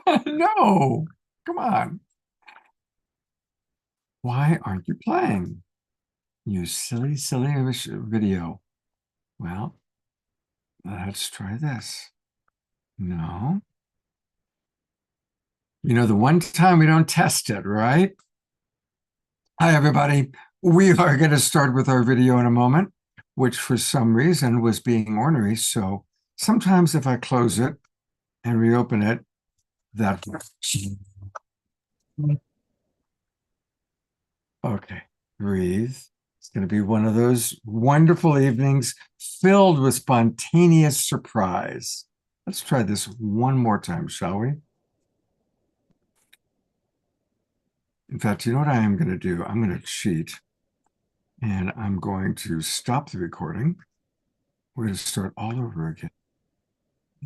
No, come on. Why aren't you playing? You silly, silly video. Well, let's try this. No. You know, the one time we don't test it, right? Hi, everybody. We are going to start with our video in a moment, which for some reason was being ornery. So sometimes if I close it and reopen it, that. Okay, breathe. It's going to be one of those wonderful evenings filled with spontaneous surprise. Let's try this one more time, shall we? In fact, you know what I am going to do? I'm going to cheat and I'm going to stop the recording. We're going to start all over again.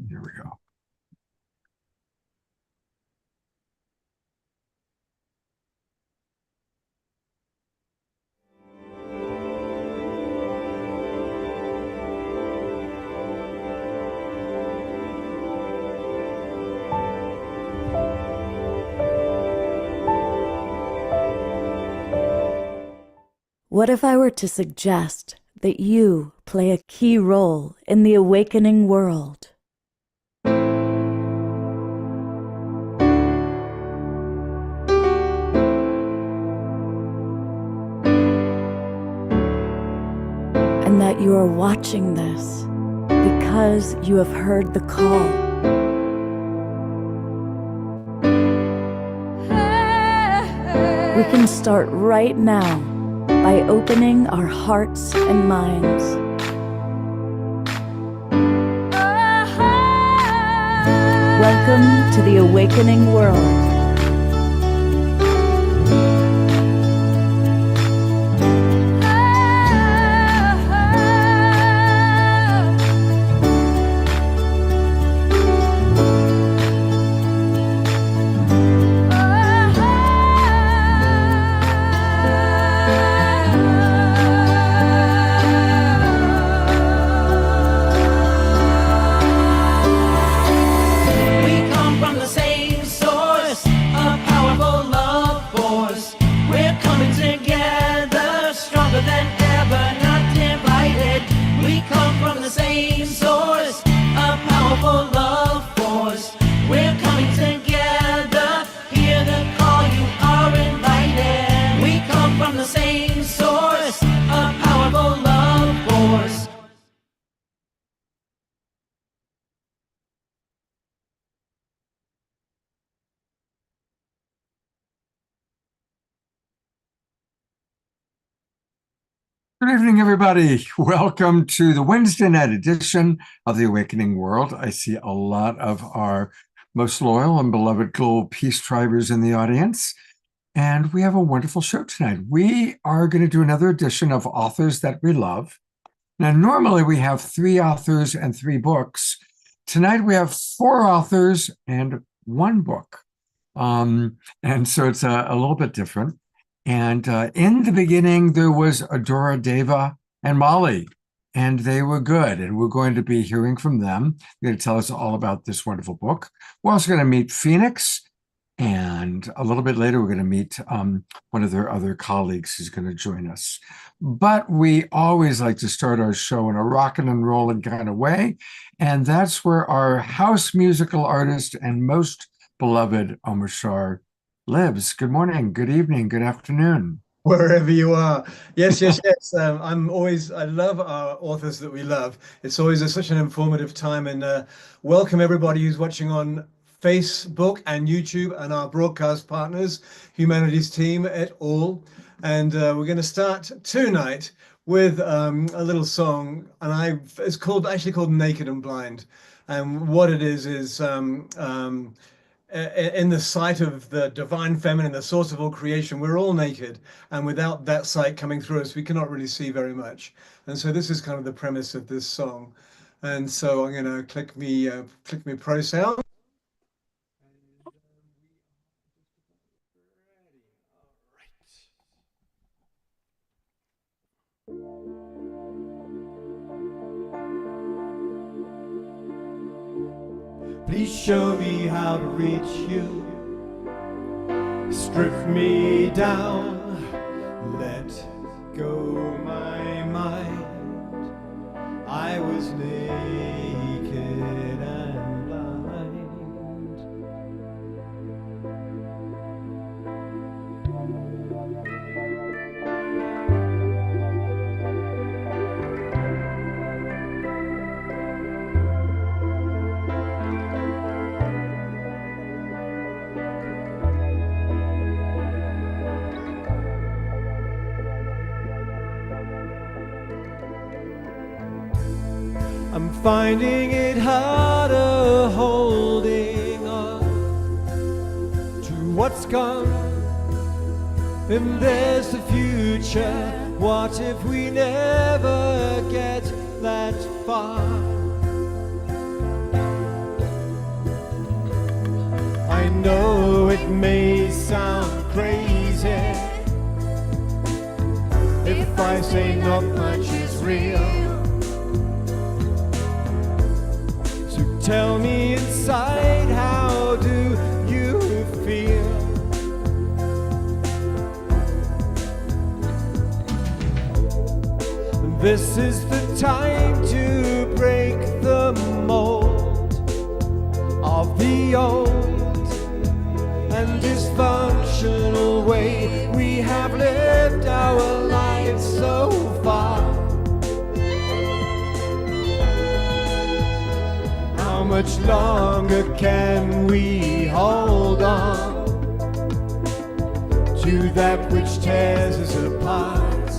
Here we go. What if I were to suggest that you play a key role in the awakening world? And that you are watching this because you have heard the call. We can start right now by opening our hearts and minds. Welcome to the awakening world. Good evening, everybody. Welcome to the Wednesday night edition of The Awakening World. I see a lot of our most loyal and beloved global peace drivers in the audience, and we have a wonderful show tonight. We are going to do another edition of Authors That We Love. Now, normally we have 3 authors and 3 books. Tonight we have 4 authors and 1 book. And so it's a little bit different. And in the beginning, there was Adora Deva and Molly, and they were good. And we're going to be hearing from them. They're going to tell us all about this wonderful book. We're also going to meet Phoenix. And a little bit later, we're going to meet one of their other colleagues who's going to join us. But we always like to start our show in a rockin' and rollin' kind of way. And that's where our house musical artist and most beloved Omar Shar lives. Good morning, good evening, good afternoon. Wherever you are. Yes, yes, yes. I love our authors that we love. It's always such an informative time. And welcome everybody who's watching on Facebook and YouTube and our broadcast partners, Humanities Team et al. And we're going to start tonight with a little song, and it's actually called Naked and Blind. And what it is in the sight of the divine feminine, the source of all creation, we're all naked, and without that sight coming through us, we cannot really see very much. And so this is kind of the premise of this song. And so I'm going to click me pro sound. Please show me how to reach you. Strip me down, let go my mind. I was naked and blind. I'm finding it harder holding on to what's gone. If there's a future, what if we never get that far? I know it may sound crazy if I say not much is real. Tell me inside, how do you feel? This is the time to break the mold of the old and dysfunctional way we have lived our lives so far. How much longer can we hold on to that which tears us apart?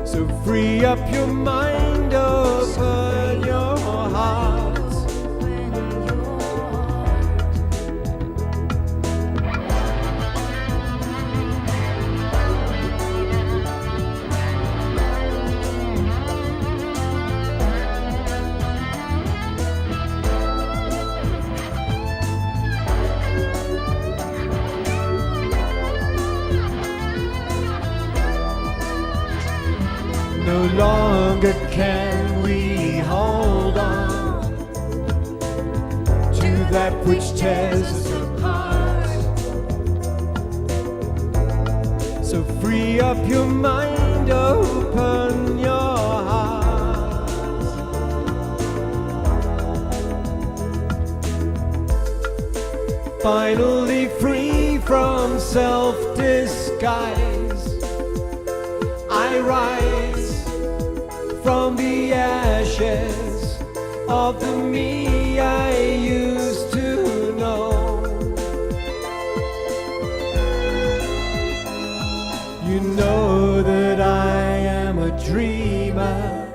So free up your mind, open your heart. No longer can we hold on to that which tears us apart. So free up your mind, open your heart. Finally free from self-disguise, I rise from the ashes of the me I used to know. You know that I am a dreamer,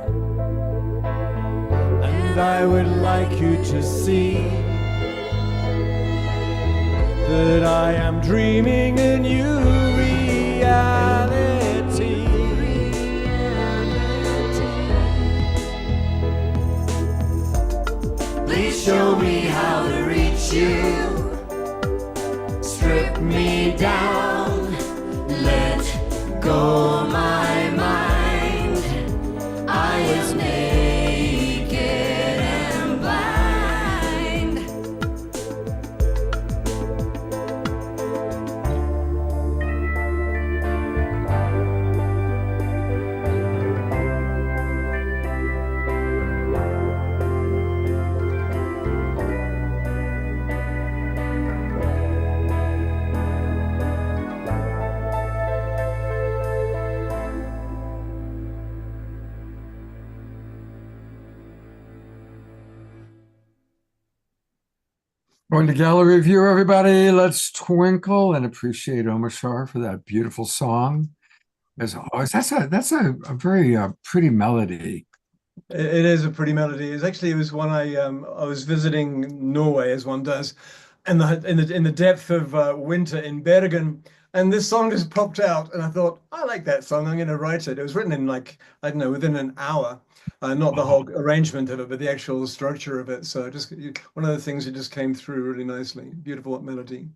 and I would like you to see that I am dreaming a new reality. Please show me how to reach you. Strip me down, let go my mind. I was naked and blind. Going to gallery view, everybody. Let's twinkle and appreciate Omar Shar for that beautiful song. As always, that's a very pretty melody. It is a pretty melody. It was one I was visiting Norway, as one does, and in the depth of winter in Bergen, and this song just popped out, and I thought, I like that song. I'm going to write it. It was written in, like, I don't know, within an hour. Not the whole arrangement of it, but the actual structure of it. So just one of the things that just came through really nicely. Beautiful melody.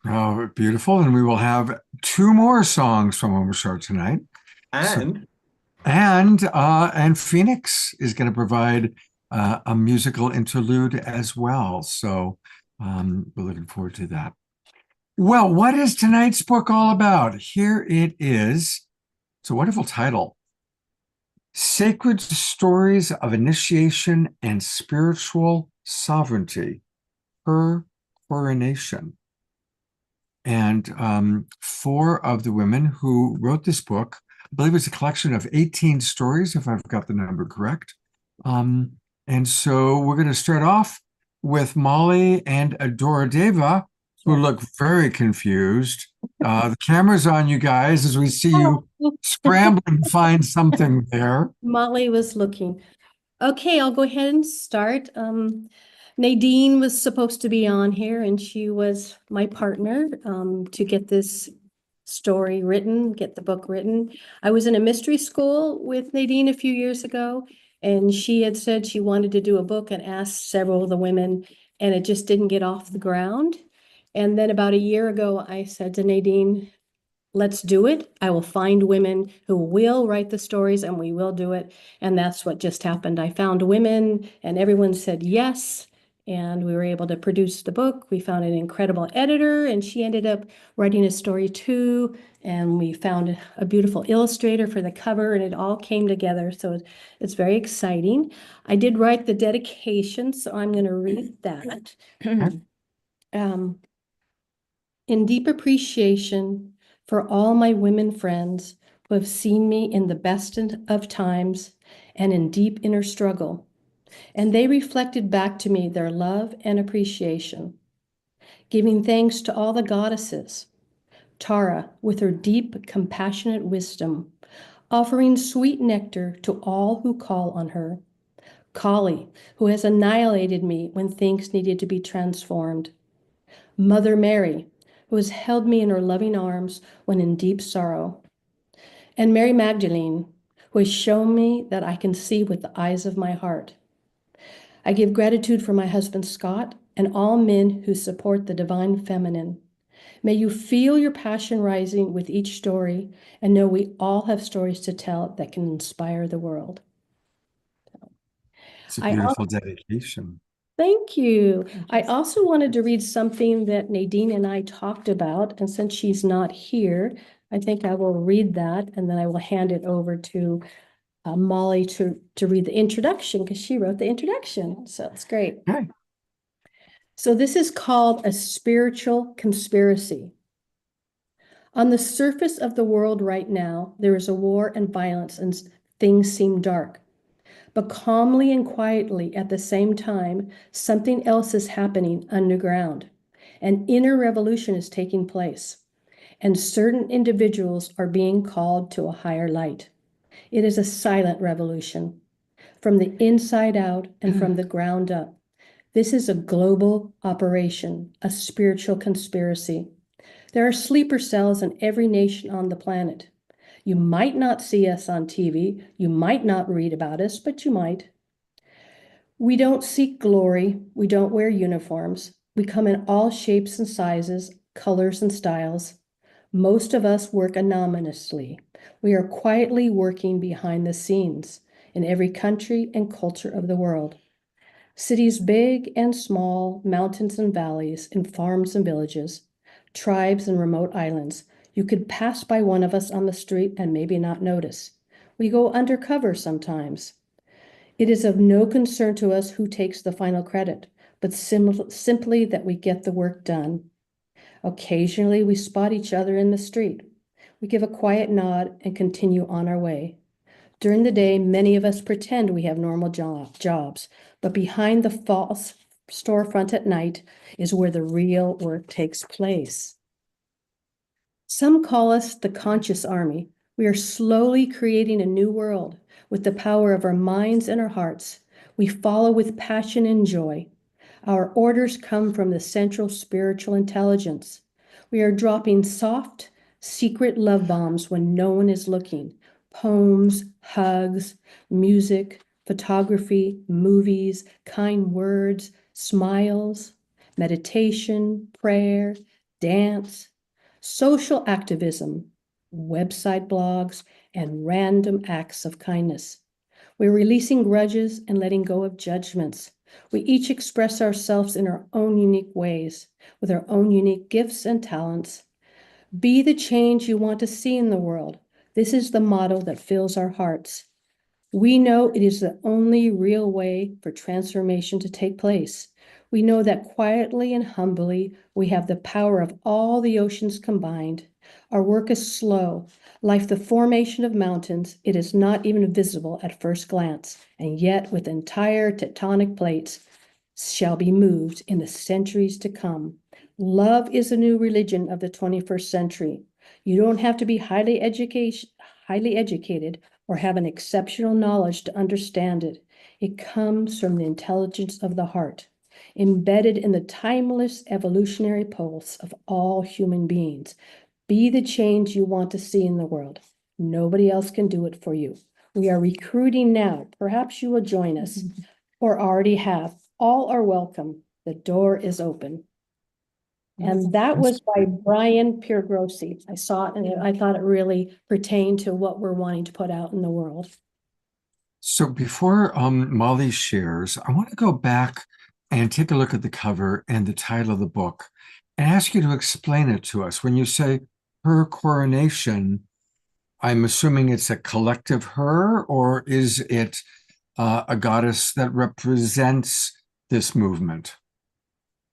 Oh, beautiful. And we will have two more songs from Omar Shar tonight. And And Phoenix is going to provide a musical interlude as well. So we're looking forward to that. Well, what is tonight's book all about? Here it is. It's a wonderful title. Sacred Stories of Initiation and Spiritual Sovereignty, Her Coronation. And four of the women who wrote this book, I believe it's a collection of 18 stories, if I've got the number correct. And so we're going to start off with Molly and Adoradeva, who look very confused. The camera's on you guys as we see you scrambling to find something there. Molly was looking. Okay, I'll go ahead and start. Nadine was supposed to be on here and she was my partner to get this story written, get the book written. I was in a mystery school with Nadine a few years ago, and she had said she wanted to do a book and asked several of the women, and it just didn't get off the ground. And then about a year ago, I said to Nadine, let's do it. I will find women who will write the stories and we will do it. And that's what just happened. I found women and everyone said yes. And we were able to produce the book. We found an incredible editor and she ended up writing a story too. And we found a beautiful illustrator for the cover and it all came together. So it's very exciting. I did write the dedication, so I'm going to read that. In deep appreciation for all my women friends who have seen me in the best of times and in deep inner struggle, and they reflected back to me their love and appreciation. Giving thanks to all the goddesses, Tara with her deep, compassionate wisdom, offering sweet nectar to all who call on her. Kali, who has annihilated me when things needed to be transformed. Mother Mary, who has held me in her loving arms when in deep sorrow. And Mary Magdalene, who has shown me that I can see with the eyes of my heart. I give gratitude for my husband Scott and all men who support the divine feminine. May you feel your passion rising with each story and know we all have stories to tell that can inspire the world. It's a beautiful dedication. Thank you. I also wanted to read something that Nadine and I talked about, and since she's not here, I think I will read that, and then I will hand it over to Molly to read the introduction, because she wrote the introduction, so it's great. Okay. So this is called A Spiritual Conspiracy. On the surface of the world right now, there is a war and violence, and things seem dark. But calmly and quietly at the same time, something else is happening underground. An inner revolution is taking place, and certain individuals are being called to a higher light. It is a silent revolution, from the inside out and from the ground up. This is a global operation, a spiritual conspiracy. There are sleeper cells in every nation on the planet. You might not see us on TV, you might not read about us, but you might. We don't seek glory, we don't wear uniforms. We come in all shapes and sizes, colors and styles. Most of us work anonymously. We are quietly working behind the scenes in every country and culture of the world. Cities big and small, mountains and valleys, in farms and villages, tribes and remote islands. You could pass by one of us on the street and maybe not notice. We go undercover sometimes. It is of no concern to us who takes the final credit, but simply that we get the work done. Occasionally, we spot each other in the street. We give a quiet nod and continue on our way. During the day, many of us pretend we have normal jobs, but behind the false storefront at night is where the real work takes place. Some call us the conscious army. We are slowly creating a new world with the power of our minds and our hearts. We follow with passion and joy. Our orders come from the central spiritual intelligence. We are dropping soft, secret love bombs when no one is looking. Poems, hugs, music, photography, movies, kind words, smiles, meditation, prayer, dance, social activism, website blogs, and random acts of kindness. We're releasing grudges and letting go of judgments. We each express ourselves in our own unique ways, with our own unique gifts and talents. Be the change you want to see in the world. This is the motto that fills our hearts. We know it is the only real way for transformation to take place. We know that quietly and humbly, we have the power of all the oceans combined. Our work is slow. Like the formation of mountains, it is not even visible at first glance, and yet with entire tectonic plates shall be moved in the centuries to come. Love is the new religion of the 21st century. You don't have to be highly educated or have an exceptional knowledge to understand it. It comes from the intelligence of the heart, embedded in the timeless evolutionary pulse of all human beings. Be the change you want to see in the world. Nobody else can do it for you. We are recruiting now. Perhaps you will join us, or already have. All are welcome. The door is open. And that was by Brian Piergrossi. I saw it and I thought it really pertained to what we're wanting to put out in the world. So before Molly shares, I want to go back and take a look at the cover and the title of the book and ask you to explain it to us. When you say her coronation, I'm assuming it's a collective her, or is it a goddess that represents this movement?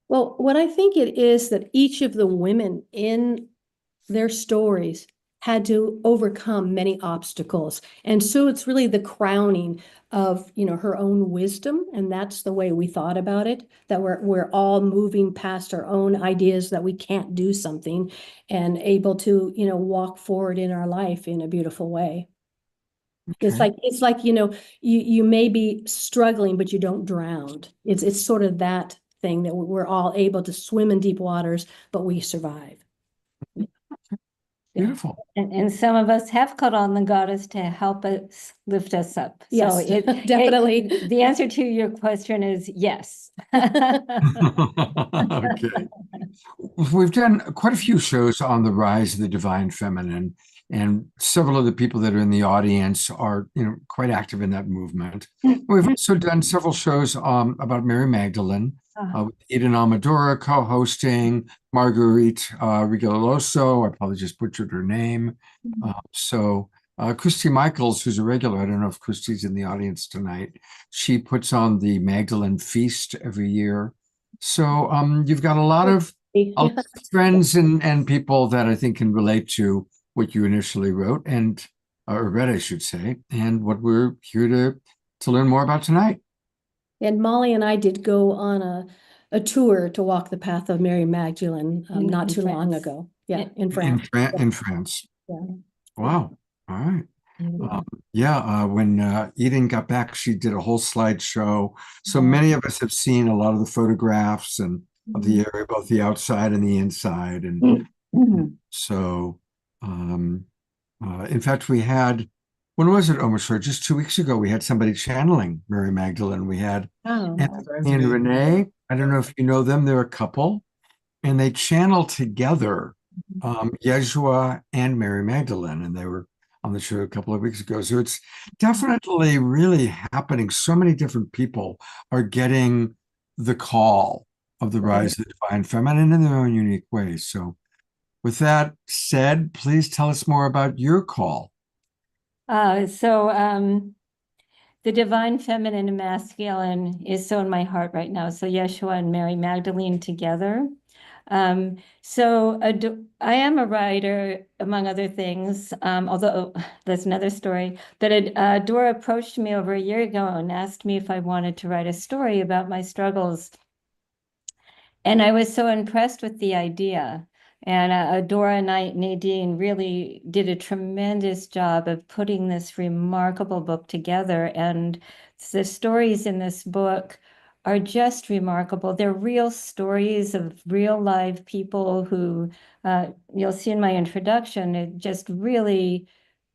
Well, what I think it is that each of the women in their stories had to overcome many obstacles. And so it's really the crowning of, her own wisdom. And that's the way we thought about it, that we're all moving past our own ideas that we can't do something and able to, walk forward in our life in a beautiful way. Okay. It's like, you may be struggling, but you don't drown. It's sort of that thing that we're all able to swim in deep waters, but we survive. Beautiful. And some of us have called on the goddess to help us lift us up. Yes, So definitely. The answer to your question is yes. Okay. We've done quite a few shows on the rise of the divine feminine, and several of the people that are in the audience are, quite active in that movement. We've also done several shows about Mary Magdalene, with Eden Amadora co-hosting, Marguerite Rigoloso, I probably just butchered her name. Christy Michaels, who's a regular, I don't know if Christy's in the audience tonight, she puts on the Magdalene Feast every year. So you've got a lot of friends and people that I think can relate to what you initially wrote or read, I should say, and what we're here to learn more about tonight. And Molly and I did go on a tour to walk the path of Mary Magdalene not too long ago. Yeah, in France. In France. Yeah. Wow. All right. When Eden got back, she did a whole slideshow. So many of us have seen a lot of the photographs and of the area, both the outside and the inside. And so, in fact, we had, when was it, Omashore? Just 2 weeks ago, we had somebody channeling Mary Magdalene. We had Anthony and Renee. I don't know if you know them. They're a couple, and they channel together Yeshua and Mary Magdalene, and they were on the show a couple of weeks ago. So it's definitely really happening. So many different people are getting the call of the rise of the divine feminine in their own unique ways. So with that said, please tell us more about your call. The divine feminine and masculine is so in my heart right now. So Yeshua and Mary Magdalene together. I am a writer, among other things, although that's another story. But Dora approached me over a year ago and asked me if I wanted to write a story about my struggles. And I was so impressed with the idea. And Dora and Nadine really did a tremendous job of putting this remarkable book together. And the stories in this book are just remarkable. They're real stories of real live people who, you'll see in my introduction, it just really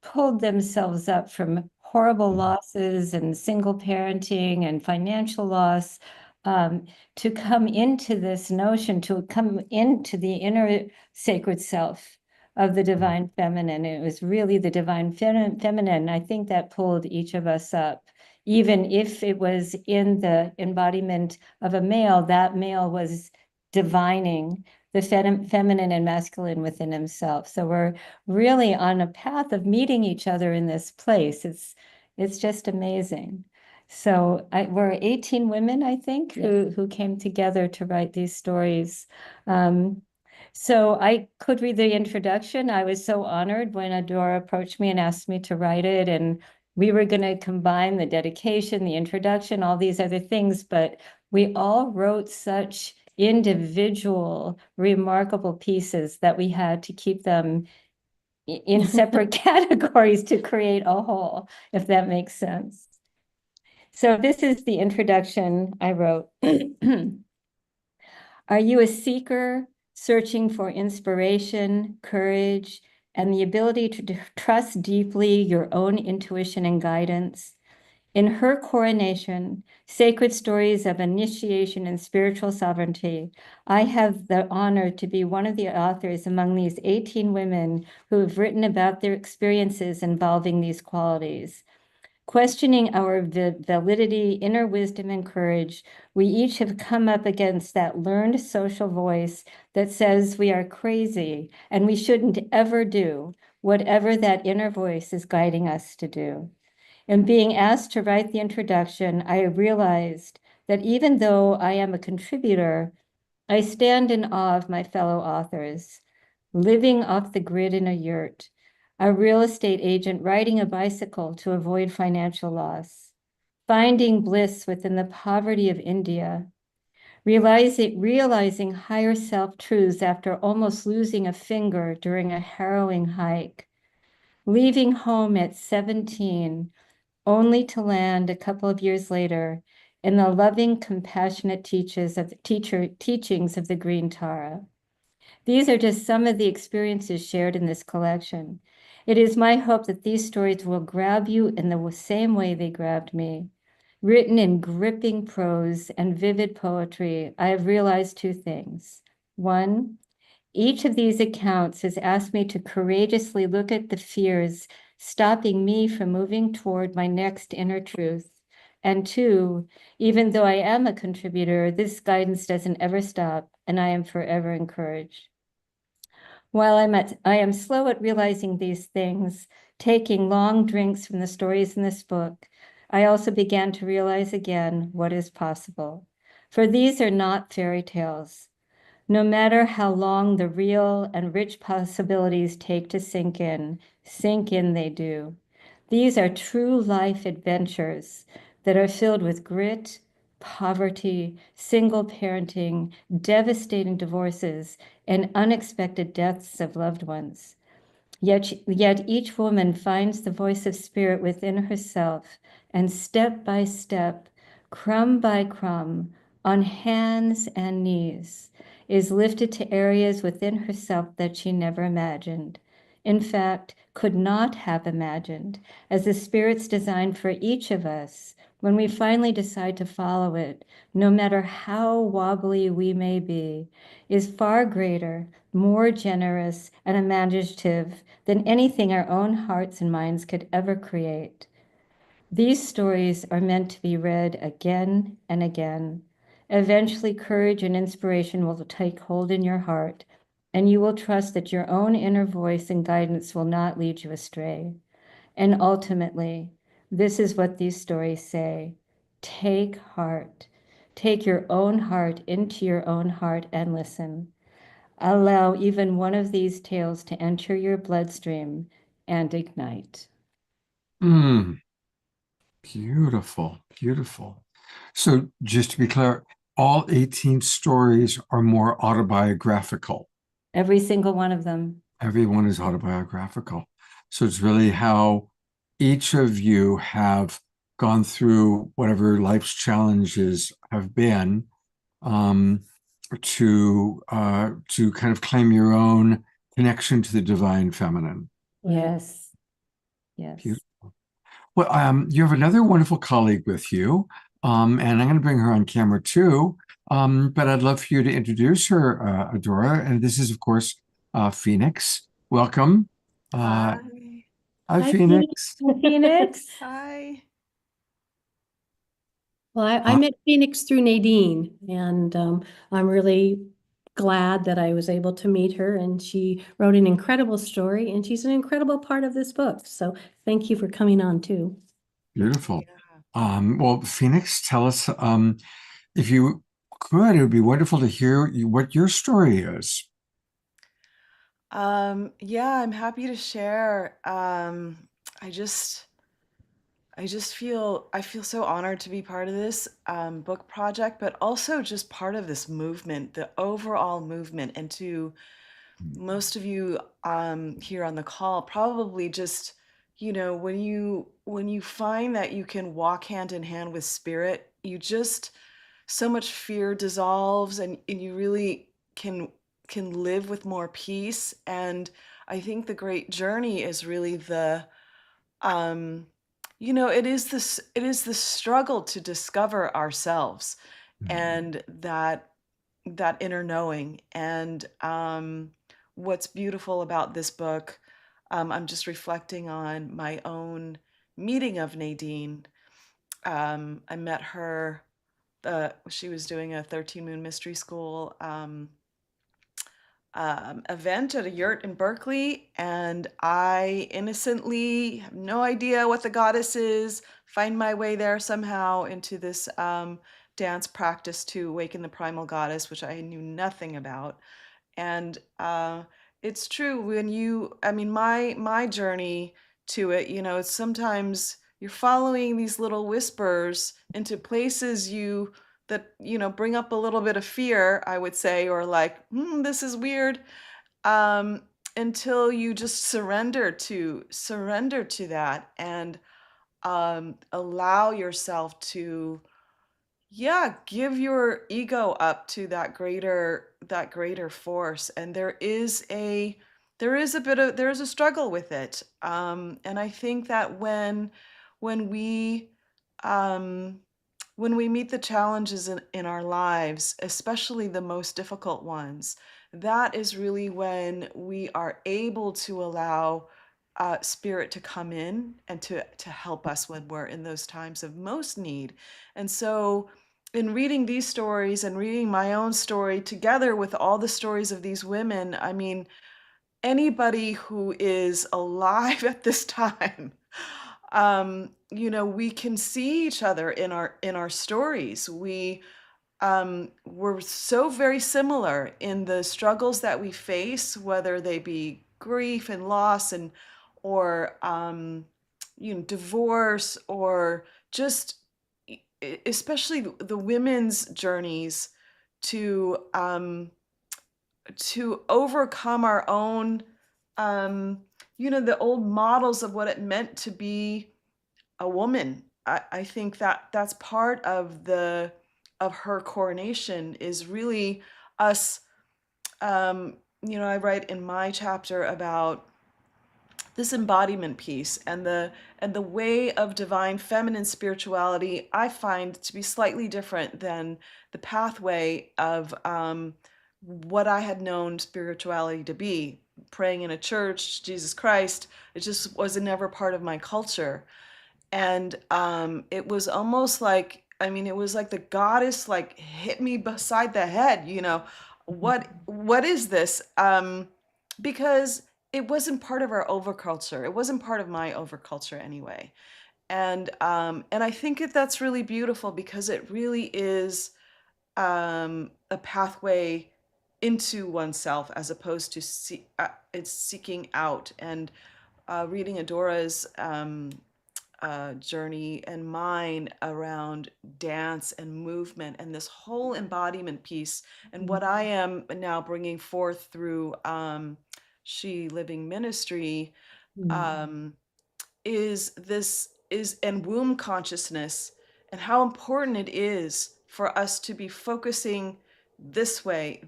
pulled themselves up from horrible losses and single parenting and financial loss, to come into this notion, to come into the inner sacred self of the divine feminine. It was really the divine feminine. I think that pulled each of us up. even if it was in the embodiment of a male, that male was divining the feminine and masculine within himself. So we're really on a path of meeting each other in this place. It's just amazing. So we're 18 women, I think, who came together to write these stories. So I could read the introduction. I was so honored when Adora approached me and asked me to write it. And we were going to combine the dedication, the introduction, all these other things, but we all wrote such individual, remarkable pieces that we had to keep them in separate categories to create a whole, if that makes sense. So this is the introduction I wrote. Are you a seeker searching for inspiration, courage, and the ability to trust deeply your own intuition and guidance? In her coronation, Sacred Stories of Initiation and Spiritual Sovereignty, I have the honor to be one of the authors among these 18 women who have written about their experiences involving these qualities. Questioning our validity, inner wisdom, and courage, we each have come up against that learned social voice that says we are crazy and we shouldn't ever do whatever that inner voice is guiding us to do. In being asked to write the introduction, I realized that even though I am a contributor, I stand in awe of my fellow authors. Living off the grid in a yurt, a real estate agent riding a bicycle to avoid financial loss, finding bliss within the poverty of India, realizing higher self-truths after almost losing a finger during a harrowing hike, leaving home at 17, only to land a couple of years later in the loving, compassionate teachings of the Green Tara. These are just some of the experiences shared in this collection. It is my hope that these stories will grab you in the same way they grabbed me. Written in gripping prose and vivid poetry, I have realized two things. One, each of these accounts has asked me to courageously look at the fears stopping me from moving toward my next inner truth. And two, even though I am a contributor, this guidance doesn't ever stop, and I am forever encouraged. While I am slow at realizing these things, taking long drinks from the stories in this book, I also began to realize again what is possible. For these are not fairy tales. No matter how long the real and rich possibilities take to sink in they do. These are true life adventures that are filled with grit, poverty, single parenting, devastating divorces, and unexpected deaths of loved ones. Yet each woman finds the voice of spirit within herself, and step by step, crumb by crumb, on hands and knees, is lifted to areas within herself that she never imagined. In fact, could not have imagined, as the Spirit's design for each of us, when we finally decide to follow it, no matter how wobbly we may be, is far greater, more generous, and imaginative than anything our own hearts and minds could ever create. These stories are meant to be read again and again. Eventually, courage and inspiration will take hold in your heart, and you will trust that your own inner voice and guidance will not lead you astray. And ultimately, this is what these stories say. Take heart. Take your own heart into your own heart and listen. Allow even one of these tales to enter your bloodstream and ignite. Beautiful, beautiful. So just to be clear, all 18 stories are more autobiographical. Every single one of them. Every one is autobiographical. So it's really how each of you have gone through whatever life's challenges have been, to kind of claim your own connection to the divine feminine. Yes. Yes. Beautiful. Well, you have another wonderful colleague with you, and I'm going to bring her on camera too. But I'd love for you to introduce her, Adora. And this is, of course, Phoenix. Welcome. Hi. Hi, Phoenix. Phoenix. Hi. Well, I Uh, met Phoenix through Nadine, and I'm really glad that I was able to meet her. And she wrote an incredible story, and she's an incredible part of this book. So thank you for coming on too. Beautiful. Yeah. Well, Phoenix, tell us, if you could, it would be wonderful to hear what your story is. Yeah, I'm happy to share. I just I feel so honored to be part of this book project, but also just part of this movement, the overall movement, and to most of you here on the call, probably just, when you find that you can walk hand in hand with spirit, you just so much fear dissolves and you really can live with more peace. And I think the great journey is really the um it is the struggle to discover ourselves and that inner knowing. And what's beautiful about this book, I'm just reflecting on my own meeting of Nadine. I met her, she was doing a 13 Moon Mystery School event at a yurt in Berkeley, and I innocently have no idea what the goddess is, find my way there somehow into this dance practice to awaken the primal goddess, which I knew nothing about. And it's true when I mean, my journey to it, it's sometimes you're following these little whispers into places that, bring up a little bit of fear, I would say, or like, this is weird, um, until you just surrender to that and allow yourself to, yeah, give your ego up to that greater force. And there is a struggle with it. And I think that when we um when we meet the challenges in our lives, especially the most difficult ones, that is really when we are able to allow spirit to come in and to help us when we're in those times of most need. And so in reading these stories and reading my own story together with all the stories of these women, I mean, anybody who is alive at this time, we can see each other in our stories. We're so very similar in the struggles that we face, whether they be grief and loss and or divorce, or just especially the women's journeys to overcome our own the old models of what it meant to be a woman. I think that that's part of the of her coronation is really us. I write in my chapter about this embodiment piece and the way of divine feminine spirituality I find to be slightly different than the pathway of what I had known spirituality to be. Praying in a church, Jesus Christ, it just was never part of my culture. And it was almost like, I mean, it was like the goddess like hit me beside the head, what is this? Because it wasn't part of our overculture. It wasn't part of my overculture anyway. And I think that's really beautiful because it really is a pathway into oneself as opposed to it's seeking out. And reading Adora's journey and mine around dance and movement and this whole embodiment piece, and what I am now bringing forth through She Living Ministry, um, is this is and womb consciousness, and how important it is for us to be focusing this way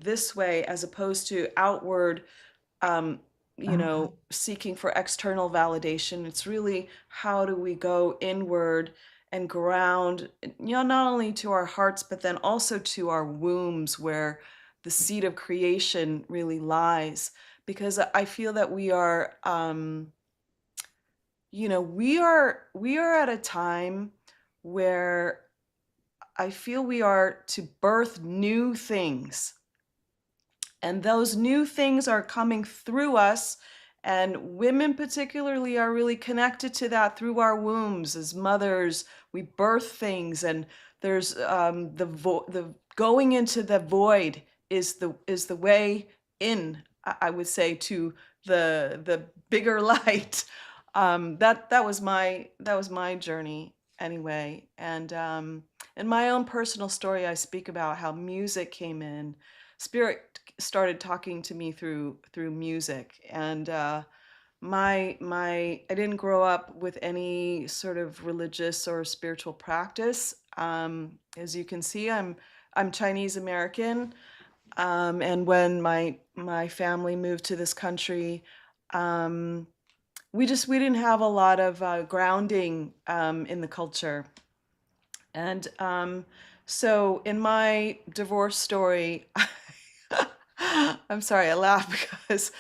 as opposed to outward, um, seeking for external validation. It's really how do we go inward and ground, not only to our hearts, but then also to our wombs where the seed of creation really lies. Because I feel that we are, we are at a time where I feel we are to birth new things. And those new things are coming through us. And women, particularly, are really connected to that through our wombs. As mothers, we birth things, and there's the going into the void is the way in. I would say, to the bigger light. That was my journey anyway. And in my own personal story, I speak about how music came in. Spirit started talking to me through music, and I didn't grow up with any sort of religious or spiritual practice. As you can see, I'm Chinese American, and when my family moved to this country, we didn't have a lot of grounding in the culture. And so in my divorce story, I'm sorry, I laugh because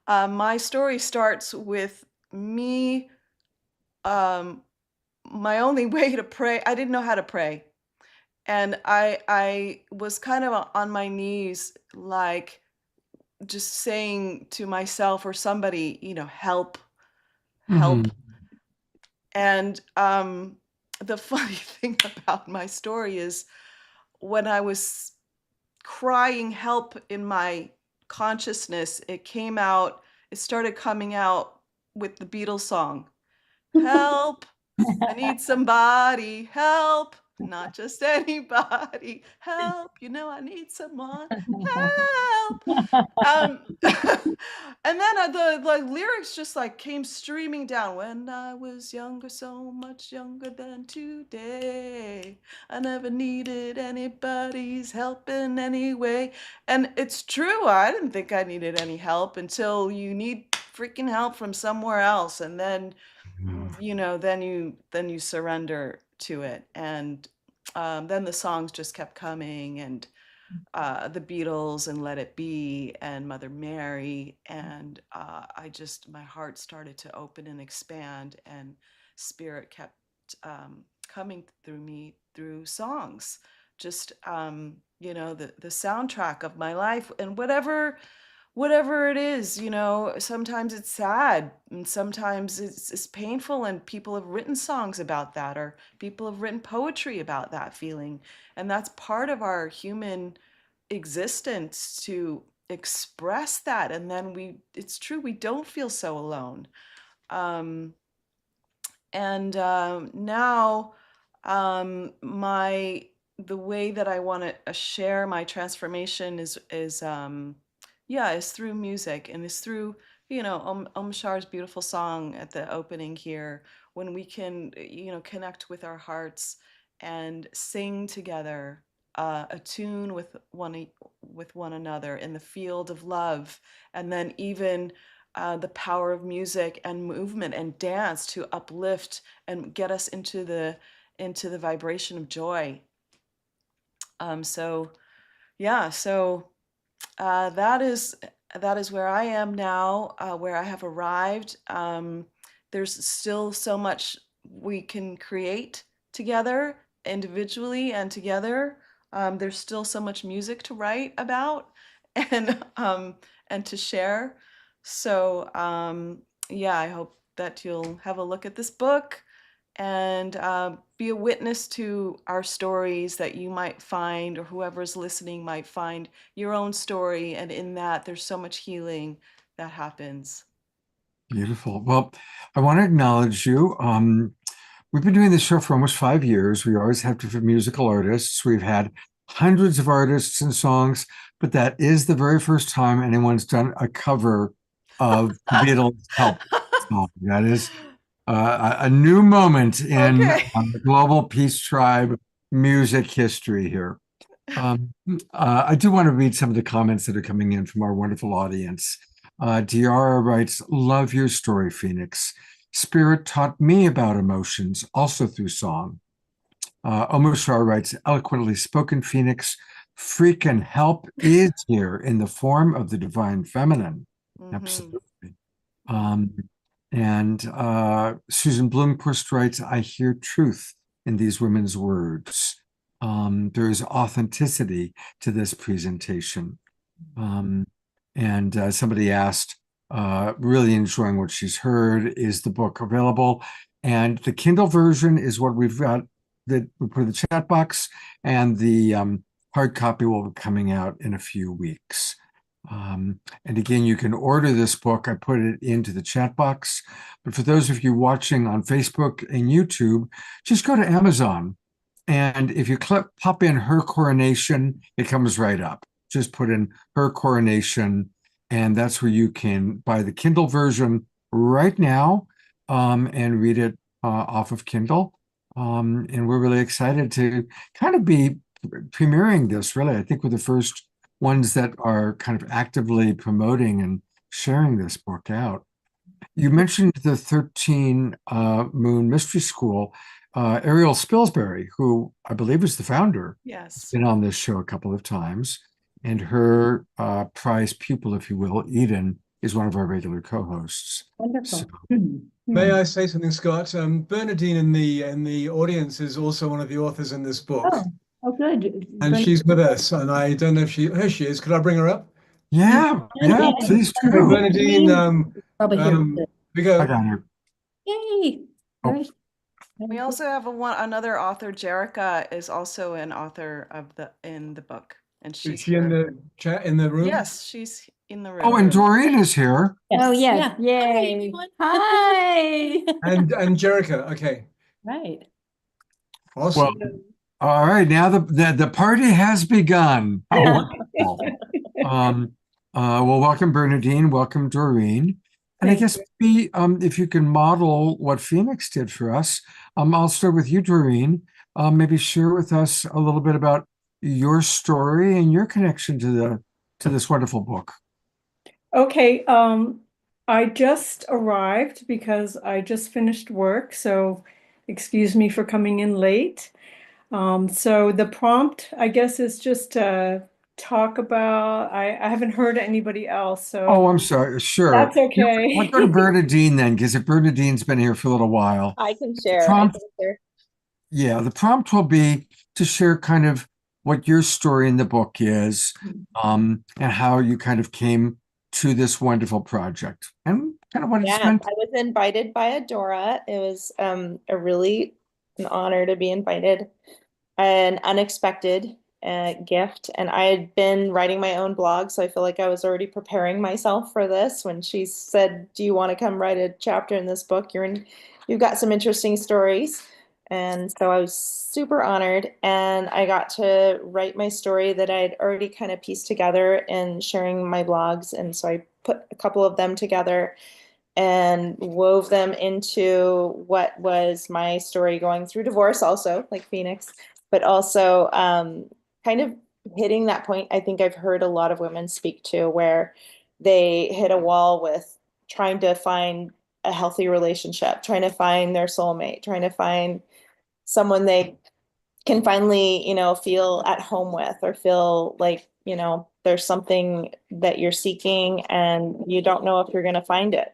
my story starts with me. My only way to pray, I didn't know how to pray. And I was kind of on my knees, like just saying to myself or somebody, help, help. Mhm. And the funny thing about my story is when I was crying help in my consciousness, it started coming out with the Beatles song, Help, I need somebody, help, not just anybody, help, I need someone, help. Um, and then the lyrics just like came streaming down. When I was younger, so much younger than today, I never needed anybody's help in any way. And it's true. I didn't think I needed any help until you need freaking help from somewhere else, and then then you surrender to it. And then the songs just kept coming, and the Beatles and Let It Be and Mother Mary. And my heart started to open and expand, and spirit kept coming through me through songs. Just, the soundtrack of my life, and whatever it is, sometimes it's sad, and sometimes it's painful, and people have written songs about that, or people have written poetry about that feeling. And that's part of our human existence, to express that. And then it's true, we don't feel so alone. Um, and now, my the way that I want to share my transformation is through music, and is through Om Shar's beautiful song at the opening here, when we can connect with our hearts and sing together a tune with one another in the field of love. And then even the power of music and movement and dance to uplift and get us into the vibration of joy. So yeah, so that is where I am now, where I have arrived. There's still so much we can create together, individually and together. There's still so much music to write about, and to share. So yeah, I hope that you'll have a look at this book, and be a witness to our stories, that you might find, or whoever's listening might find your own story. And in that, there's so much healing that happens. Beautiful. Well, I want to acknowledge you. We've been doing this show for almost 5 years. We always have different musical artists. We've had hundreds of artists and songs, but that is the very first time anyone's done a cover of the Beatles' Help song. That is a new moment in Okay. the Global Peace Tribe music history here. I do want to read some of the comments that are coming in from our wonderful audience. Diara writes, "Love your story, Phoenix. Spirit taught me about emotions, also through song." Omushar writes, "Eloquently spoken, Phoenix. Freaking help is here in the form of the divine feminine." Mhm. Absolutely. And Susan Bloomquist writes, "I hear truth in these women's words." There's authenticity to this presentation. And somebody asked, really enjoying what she's heard. Is the book available? And the Kindle version is what we've got that we put in the chat box, and the hard copy will be coming out in a few weeks. And again, you can order this book. I put it into the chat box. But for those of you watching on Facebook and YouTube, just go to Amazon. And if you pop in Her Coronation, it comes right up. Just put in Her Coronation, and that's where you can buy the Kindle version right now and read it off of Kindle. And we're really excited to kind of be premiering this, really. I think we're the first ones that are kind of actively promoting and sharing this book out. You mentioned the 13 Moon Mystery School. Ariel Spilsbury, who I believe is the founder, has Yes. been on this show a couple of times. And her prize pupil, if you will, Eden, is one of our regular co-hosts. Wonderful. So, May I say something, Scott? Bernadine in the audience is also one of the authors in this book, Oh, good. and she's with us. And I don't know if here she is. Could I bring her up? yeah, please Hey, do. Bernadine, Probably here. we go. I got her. Yay. Oh. Very- We also have another author, Jerica, is also an author in the book, and Is she's she in here. the chat in the room? Yes, she's in the room. Oh, and Doreen is here. Oh, Yes. yes, yay. Hi. And Jerica. Okay, Right. awesome. Well, all right. Now the party has begun. Oh, wonderful. Well, welcome Bernadine. Welcome Doreen. And I Thank guess maybe if you can model what Phoenix did for us, I'll start with you, Doreen. Maybe share with us a little bit about your story and your connection to this wonderful book. Okay, I just arrived because I just finished work, so excuse me for coming in late. So the prompt, I guess, is just to talk about, I haven't heard anybody else, so Oh, I'm sorry. Sure. that's okay. I'll go to Bernadine then, because if Bernadine's been here for a little while. I can share. Prompt, yeah, the prompt will be to share kind of what your story in the book is, and how you kind of came to this wonderful project and kind of what it's Yeah, meant. I was invited by Adora. It was an honor to be invited, an unexpected gift. And I had been writing my own blog, so I feel like I was already preparing myself for this when she said, "Do you want to come write a chapter in this book? You've got some interesting stories." And so I was super honored, and I got to write my story that I'd already kind of pieced together in sharing my blogs. And so I put a couple of them together and wove them into what was my story going through divorce, also like Phoenix, but also kind of hitting that point I think I've heard a lot of women speak to, where they hit a wall with trying to find a healthy relationship, trying to find their soulmate, trying to find someone they can finally, feel at home with, or feel like, there's something that you're seeking and you don't know if you're going to find it.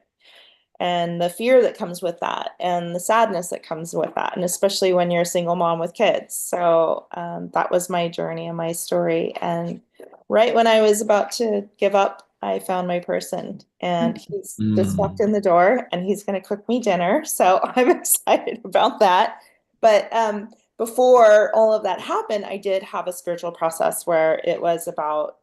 And the fear that comes with that, and the sadness that comes with that, and especially when you're a single mom with kids. So that was my journey and my story. And right when I was about to give up, I found my person, and he's just walked in the door, and he's going to cook me dinner. So I'm excited about that. But before all of that happened, I did have a spiritual process where it was about,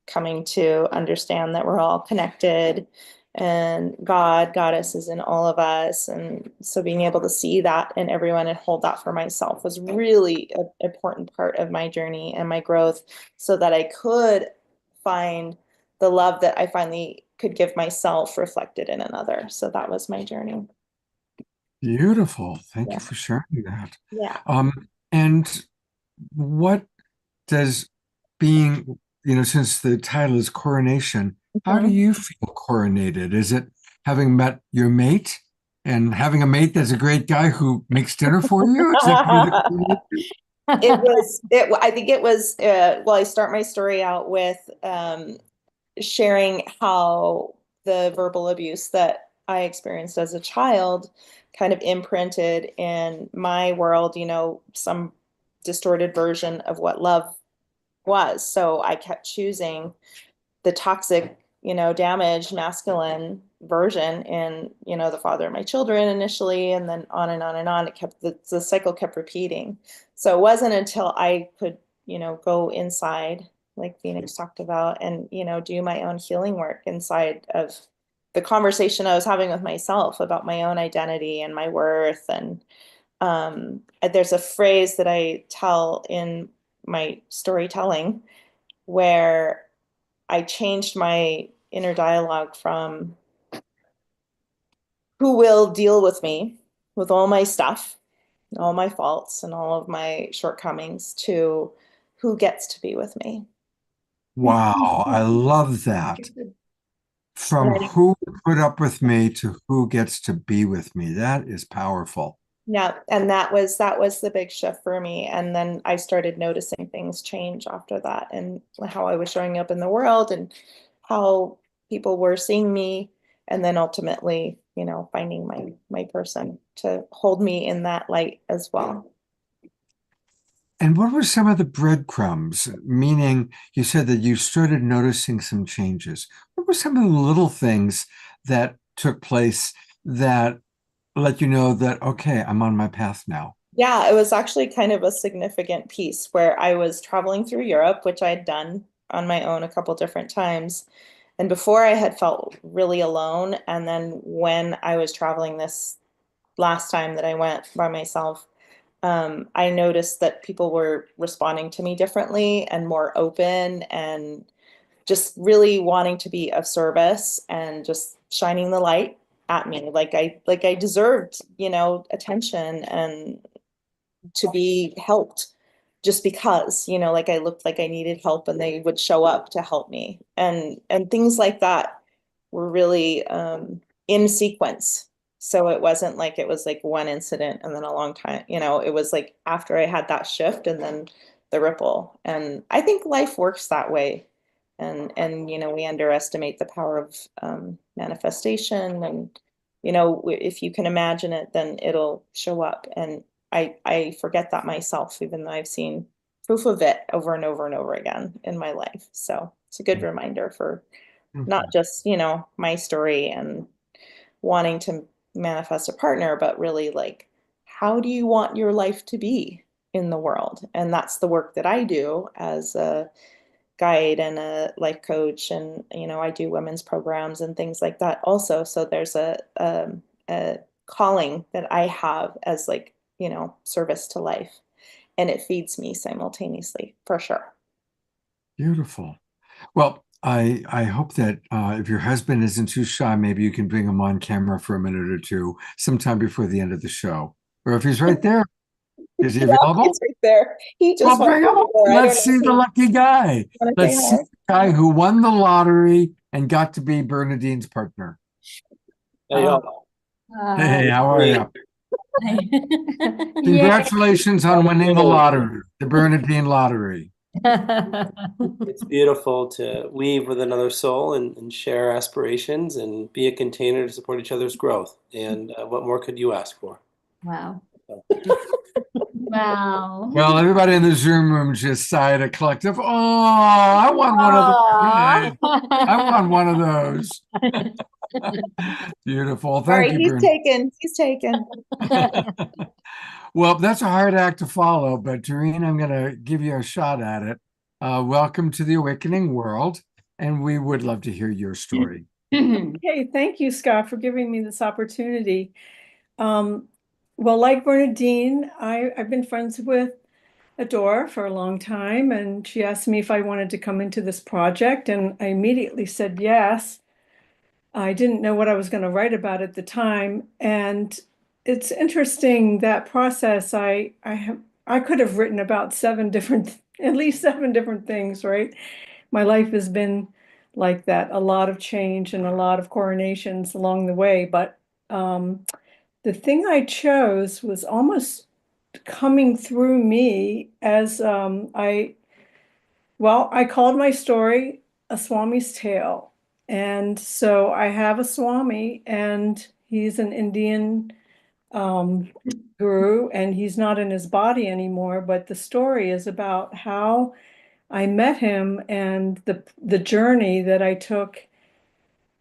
coming to understand that we're all connected, and Goddess is in all of us. And so being able to see that in everyone and hold that for myself was really an important part of my journey and my growth, so that I could find the love that I finally could give myself reflected in another. So that was my journey. Beautiful. Thank Yeah. you for sharing that. Yeah. And what does being, since the title is Coronation, how do you feel coronated? Is it having met your mate and having a mate that's a great guy who makes dinner for you? Is that part of the I think it was, well, I start my story out with sharing how the verbal abuse that I experienced as a child kind of imprinted in my world. Some distorted version of what love was. So I kept choosing the toxic, damaged masculine version in, the father of my children initially, and then on and on and on. It kept, the cycle kept repeating. So it wasn't until I could, go inside, like Phoenix talked about, and, do my own healing work inside of the conversation I was having with myself about my own identity and my worth. And there's a phrase that I tell in my storytelling where I changed my inner dialogue from who will deal with me with all my stuff, all my faults and all of my shortcomings, to who gets to be with me. Wow, I love that. From who put up with me to who gets to be with me. That is powerful. Yeah, and that was the big shift for me. And then I started noticing things change after that, and how I was showing up in the world and how people were seeing me, and then ultimately, finding my person to hold me in that light as well. And what were some of the breadcrumbs? Meaning, you said that you started noticing some changes. What were some of the little things that took place that let you know that, okay, I'm on my path now? Yeah, it was actually kind of a significant piece where I was traveling through Europe, which I had done on my own a couple different times. And before, I had felt really alone. And then when I was traveling this last time that I went by myself, I noticed that people were responding to me differently and more open, and just really wanting to be of service and just shining the light at me, like I deserved, attention and to be helped, just because, like I looked like I needed help, and they would show up to help me, and things like that were really in sequence. So it wasn't like it was like one incident and then a long time, it was like after I had that shift and then the ripple. And I think life works that way. And we underestimate the power of manifestation. And if you can imagine it, then it'll show up. And I forget that myself, even though I've seen proof of it over and over and over again in my life. So it's a good reminder for not just, my story and wanting to manifest a partner, but really, like, how do you want your life to be in the world? And that's the work that I do as a guide and a life coach. And, I do women's programs and things like that also. So there's a calling that I have as, like, service to life. And it feeds me simultaneously, for sure. Beautiful. Well, I hope that if your husband isn't too shy, maybe you can bring him on camera for a minute or two sometime before the end of the show. Or if he's right there, is he available? He's right there. He just Well, bring him on. Let's see the lucky guy. Let's see the guy who won the lottery and got to be Bernadine's partner. Hey, Hey, how are you? Congratulations on winning the lottery, the Bernadine lottery. it's beautiful to weave with another soul and share aspirations and be a container to support each other's growth. And what more could you ask for? Wow. Wow. Well, everybody in the Zoom room just sighed a collective, oh, I want one of those. I want one of those. Beautiful. Thank you, Bernadine. He's taken. Well, that's a hard act to follow, but Doreen, I'm going to give you a shot at it. Welcome to the awakening world, and we would love to hear your story. Hey, thank you, Scott, for giving me this opportunity. Well, like Bernadine, I've been friends with Adora for a long time, and she asked me if I wanted to come into this project, and I immediately said yes. I didn't know what I was going to write about at the time, and it's interesting, that process. I could have written about at least seven different things, right? My life has been like that, a lot of change and a lot of coronations along the way. But the thing I chose was almost coming through me as I called my story A Swami's Tale. And so I have a Swami, and he's an Indian guru, and he's not in his body anymore, but the story is about how I met him and the journey that I took,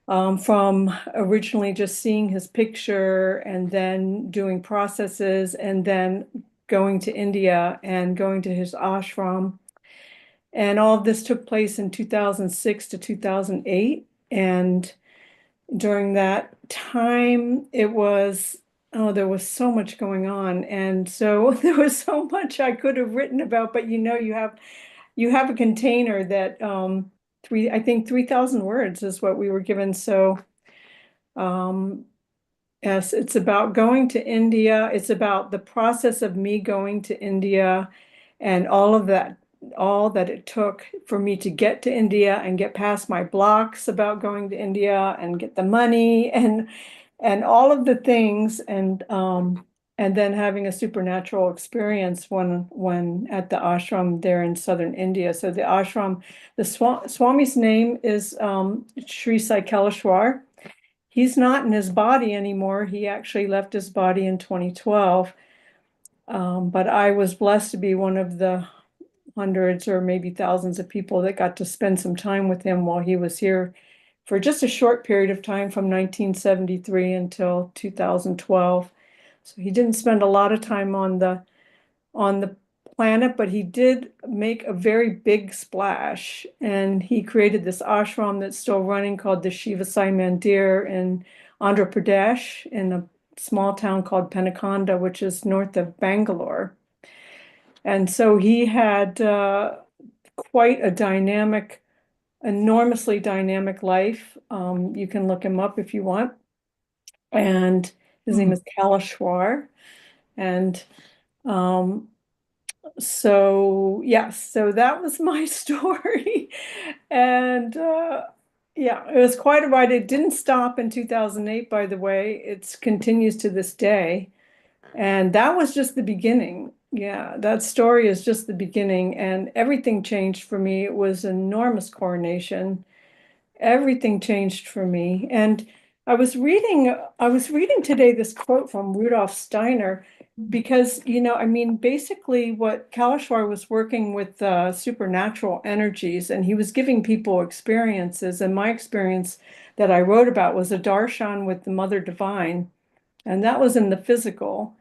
from originally just seeing his picture and then doing processes and then going to India and going to his ashram. And all of this took place in 2006 to 2008. And during that time, it was, oh, there was so much going on. And so there was so much I could have written about, but you have a container that, I think 3,000 words is what we were given. So, yes, it's about going to India. It's about the process of me going to India and all that it took for me to get to India and get past my blocks about going to India and get the money and all of the things, and then having a supernatural experience when at the ashram there in southern India. So the ashram, the Swami's name is Sri Sai Keleshwar. He's not in his body anymore. He actually left his body in 2012. But I was blessed to be one of the hundreds or maybe thousands of people that got to spend some time with him while he was here for just a short period of time from 1973 until 2012. So he didn't spend a lot of time on the planet, but he did make a very big splash. And he created this ashram that's still running called the Shiva Sai Mandir in Andhra Pradesh in a small town called Penakonda, which is north of Bangalore. And so he had quite a dynamic, enormously dynamic life. You can look him up if you want. And his name is Kaleshwar. And so, yes, so that was my story. And yeah, it was quite a ride. It didn't stop in 2008, by the way. It continues to this day. And that was just the beginning. Yeah, that story is just the beginning. And everything changed for me. It was an enormous coronation. Everything changed for me. And I was reading today this quote from Rudolf Steiner, because, I mean, basically what Kaleshwar was working with supernatural energies, and he was giving people experiences. And my experience that I wrote about was a darshan with the Mother Divine, and that was in the physical.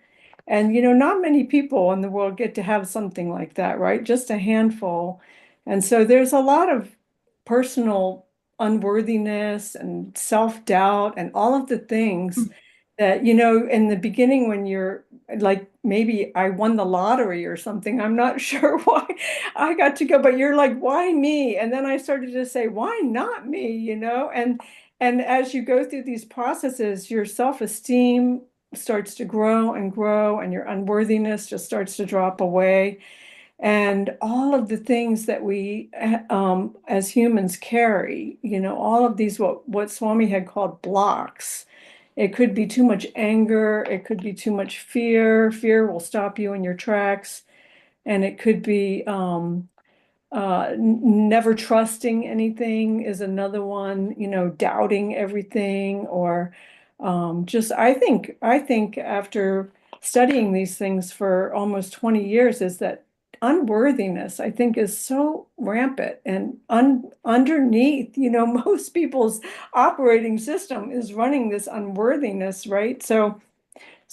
And, not many people in the world get to have something like that, right? Just a handful. And so there's a lot of personal unworthiness and self-doubt and all of the things that, in the beginning when you're like, maybe I won the lottery or something, I'm not sure why I got to go, but you're like, why me? And then I started to say, why not me? And as you go through these processes, your self-esteem starts to grow, and your unworthiness just starts to drop away. And all of the things that we as humans carry, all of these, what Swami had called blocks. It could be too much anger, it could be too much fear. Fear will stop you in your tracks. And it could be never trusting anything is another one, doubting everything, or just I think after studying these things for almost 20 years is that unworthiness, I think, is so rampant, and underneath, most people's operating system is running this unworthiness, right? So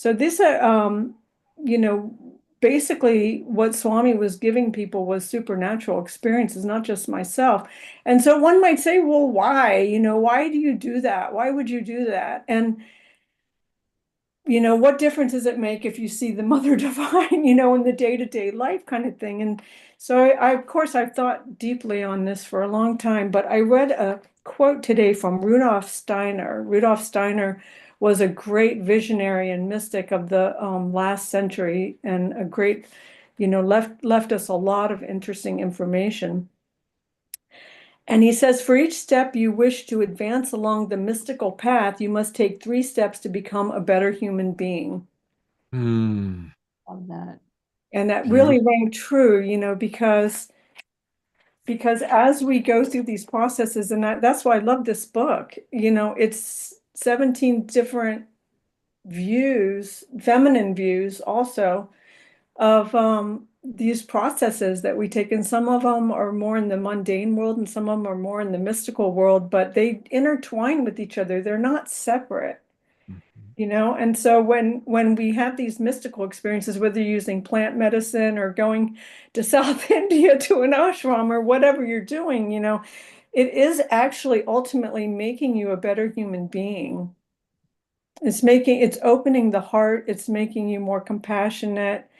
this you know basically what Swami was giving people was supernatural experiences, not just myself. And so one might say, well, why? Why do you do that? Why would you do that? And what difference does it make if you see the Mother Divine, in the day-to-day life kind of thing? And so of course, I've thought deeply on this for a long time, but I read a quote today from Rudolf Steiner. Rudolf Steiner was a great visionary and mystic of the last century, and a great, left us a lot of interesting information. And he says, for each step you wish to advance along the mystical path, you must take 3 steps to become a better human being. Love that. And that really rang true, because as we go through these processes, and that's why I love this book, it's 17 different views, feminine views also of these processes that we take. And some of them are more in the mundane world and some of them are more in the mystical world, but they intertwine with each other. They're not separate. You know, and so when we have these mystical experiences, whether you're using plant medicine or going to South India to an ashram or whatever you're doing, you know, it is actually ultimately making you a better human being. It's opening the heart, it's making you more compassionate,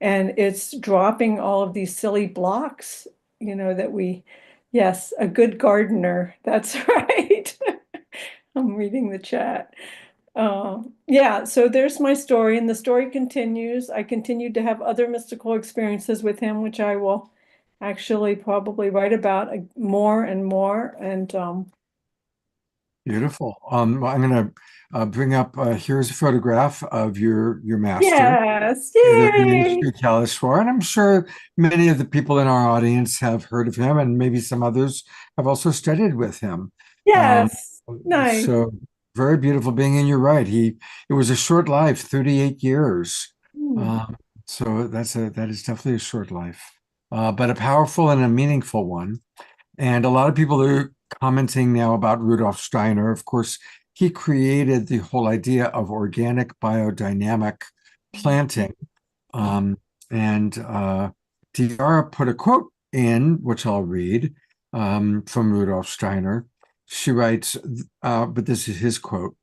and it's dropping all of these silly blocks, you know, yes, a good gardener, that's right. I'm reading the chat. Yeah, so there's my story, and the story continues. I continued to have other mystical experiences with him, which I will actually probably write about more and more. And Beautiful. I'm going to bring up, here's a photograph of your master, yes, the yay! Kalishwar, and I'm sure many of the people in our audience have heard of him, and maybe some others have also studied with him. Um, Yes, nice. so very beautiful being, and you're right. It was a short life, 38 years. Hmm. So that is definitely a short life, but a powerful and a meaningful one. And a lot of people are commenting now about Rudolf Steiner. Of course, he created the whole idea of organic biodynamic planting. And Tiara put a quote in, which I'll read, from Rudolf Steiner. She writes, but this is his quote: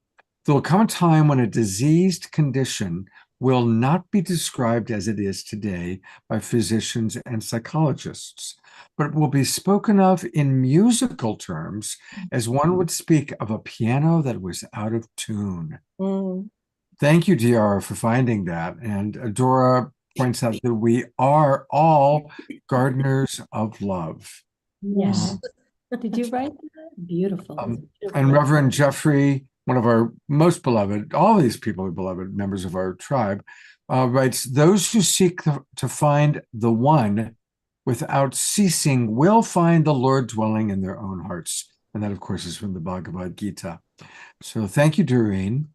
"There will come a time when a diseased condition will not be described as it is today by physicians and psychologists, but will be spoken of in musical terms as one would speak of a piano that was out of tune." Mm. Thank you, Diara, for finding that. And Dora points out that we are all gardeners of love. Yes. Did you write that? Beautiful. And Reverend Jeffrey, one of our most beloved, all these people are beloved members of our tribe, writes, "Those who seek to find the one without ceasing will find the Lord dwelling in their own hearts." And that, of course, is from the Bhagavad Gita. So thank you, Doreen.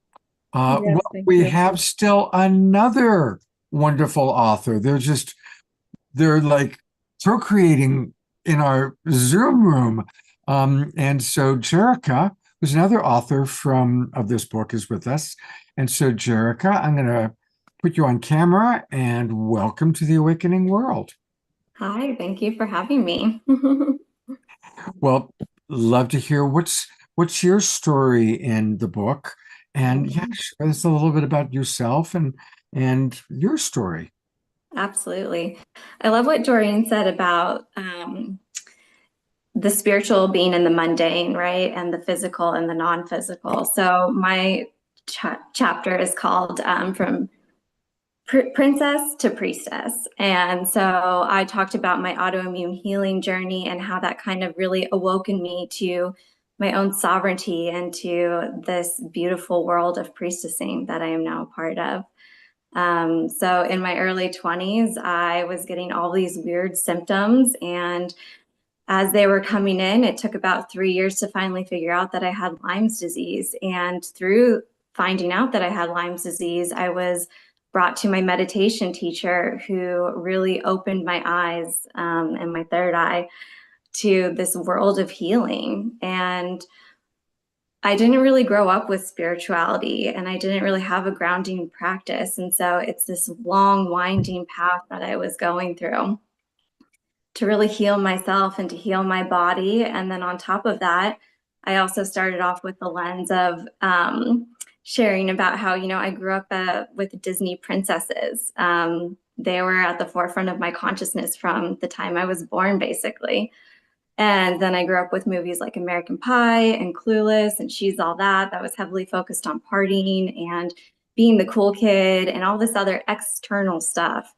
Yes, Well, thank we you. have still another wonderful author. They're like procreating in our Zoom room. And so Jerica, who's another author of this book, is with us. And so Jerica, I'm going to put you on camera and welcome to the Awakening World. Hi, thank you for having me. Well, love to hear what's your story in the book. And yeah, share us a little bit about yourself and your story. Absolutely. I love what Doreen said about the spiritual being in the mundane, right? And the physical and the non-physical. So my chapter is called From Princess to Priestess. And so I talked about my autoimmune healing journey and how that kind of really awoken me to my own sovereignty and to this beautiful world of priestessing that I am now a part of. So in my early 20s, I was getting all these weird symptoms, and as they were coming in, it took about 3 years to finally figure out that I had Lyme's disease. And through finding out that I had Lyme's disease, I was brought to my meditation teacher, who really opened my eyes and my third eye to this world of healing. And I didn't really grow up with spirituality, and I didn't really have a grounding practice. And so it's this long, winding path that I was going through to really heal myself and to heal my body. And then on top of that, I also started off with the lens of sharing about how, I grew up with Disney princesses. They were at the forefront of my consciousness from the time I was born, basically. And then I grew up with movies like American Pie and Clueless and She's All That. That was heavily focused on partying and being the cool kid and all this other external stuff,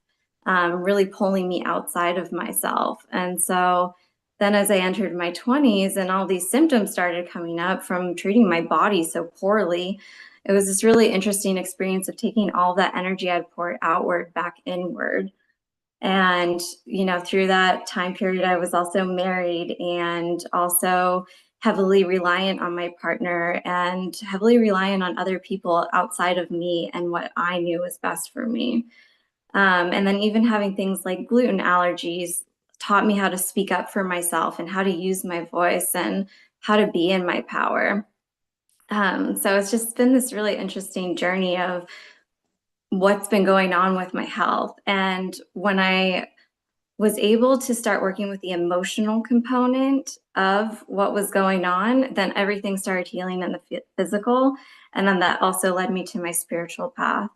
really pulling me outside of myself. And so then as I entered my 20s and all these symptoms started coming up from treating my body so poorly, it was this really interesting experience of taking all that energy I'd poured outward back inward. And, through that time period, I was also married and also heavily reliant on my partner and heavily reliant on other people outside of me and what I knew was best for me. And then even having things like gluten allergies taught me how to speak up for myself and how to use my voice and how to be in my power. So it's just been this really interesting journey of what's been going on with my health. And when I was able to start working with the emotional component of what was going on, then everything started healing in the physical. And then that also led me to my spiritual path.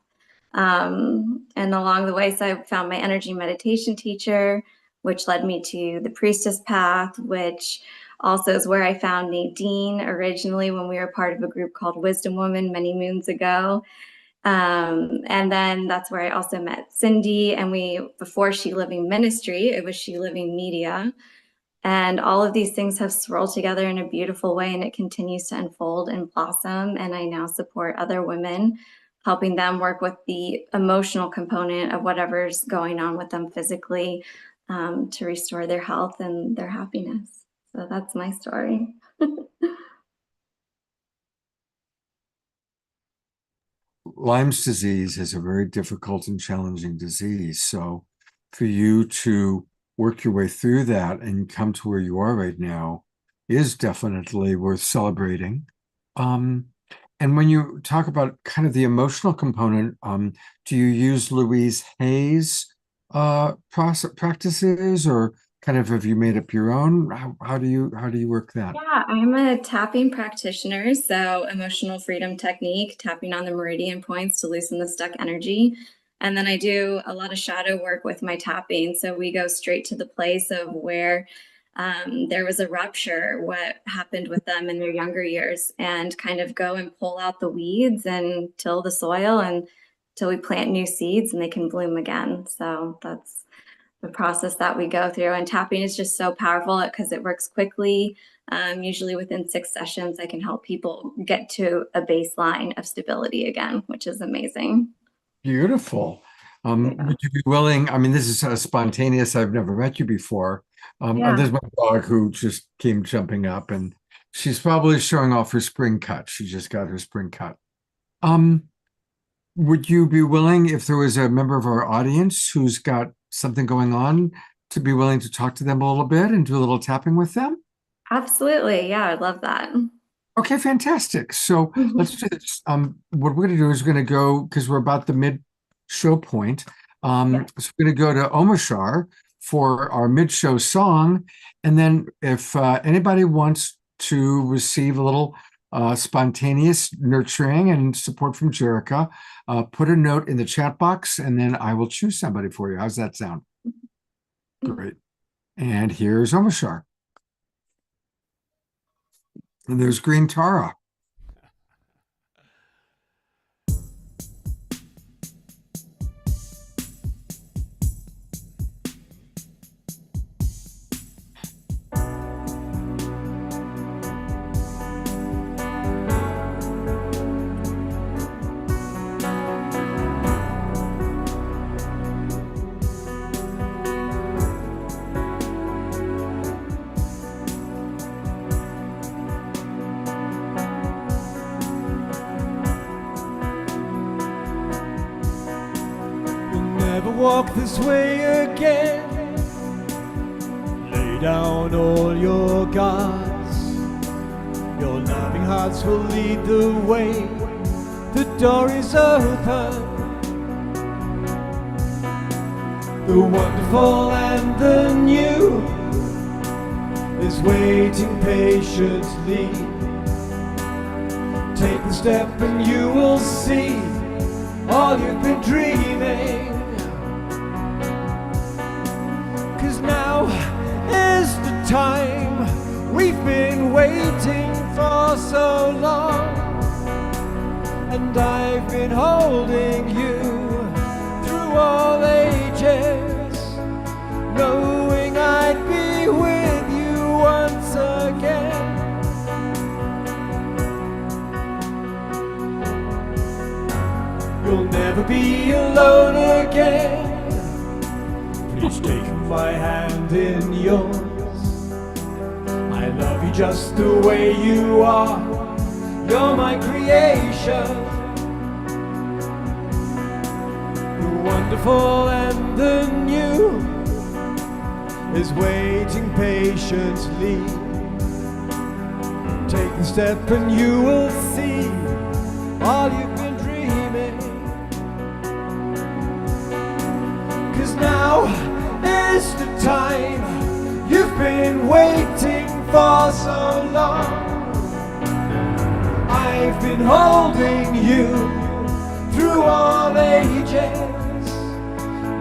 And along the way, so I found my energy meditation teacher, which led me to the priestess path, which also is where I found Nadine originally when we were part of a group called Wisdom Woman many moons ago. And then that's where I also met Cindy, and before She Living Ministry, it was She Living Media. And all of these things have swirled together in a beautiful way, and it continues to unfold and blossom. And I now support other women, helping them work with the emotional component of whatever's going on with them physically, to restore their health and their happiness. So that's my story. Lyme's disease is a very difficult and challenging disease. So for you to work your way through that and come to where you are right now is definitely worth celebrating. And when you talk about kind of the emotional component, do you use Louise Hay's practices, or kind of have you made up your own? How do you work that? Yeah, I'm a tapping practitioner, so emotional freedom technique, tapping on the meridian points to loosen the stuck energy. And then I do a lot of shadow work with my tapping. So we go straight to the place of where there was a rupture, what happened with them in their younger years, and kind of go and pull out the weeds and till the soil until we plant new seeds and they can bloom again. So that's the process that we go through. And tapping is just so powerful because it works quickly. Usually within 6 sessions, I can help people get to a baseline of stability again, which is amazing. Beautiful. Would you be willing? I mean, this is spontaneous. I've never met you before. There's my dog who just came jumping up, and she's probably showing off her spring cut. She just got her spring cut. Would you be willing, if there was a member of our audience who's got something going on, to be willing to talk to them a little bit and do a little tapping with them? Absolutely. Yeah, I'd love that. Okay, fantastic. So let's do this. What we're going to do is we're going to go, because we're about the mid-show point. So we're going to go to Omashar for our mid-show song. And then if anybody wants to receive a little spontaneous nurturing and support from Jerica, put a note in the chat box, and then I will choose somebody for you. How's that sound? Great. And here's Omashar. And there's Green Tara. Walk this way again. Lay down all your guards. Your loving hearts will lead the way. The door is open. The wonderful and the new is waiting patiently. Take the step and you will see all you've been dreaming. Now is the time we've been waiting for so long, and I've been holding you through all ages, knowing I'd be with you once again. You'll never be alone again. Please take my hand in yours. I love you just the way you are. You're my creation, the wonderful and the new is waiting patiently. Take a step and you will see all you've been dreaming. 'Cause now is the time you've been waiting for so long. I've been holding you through all ages,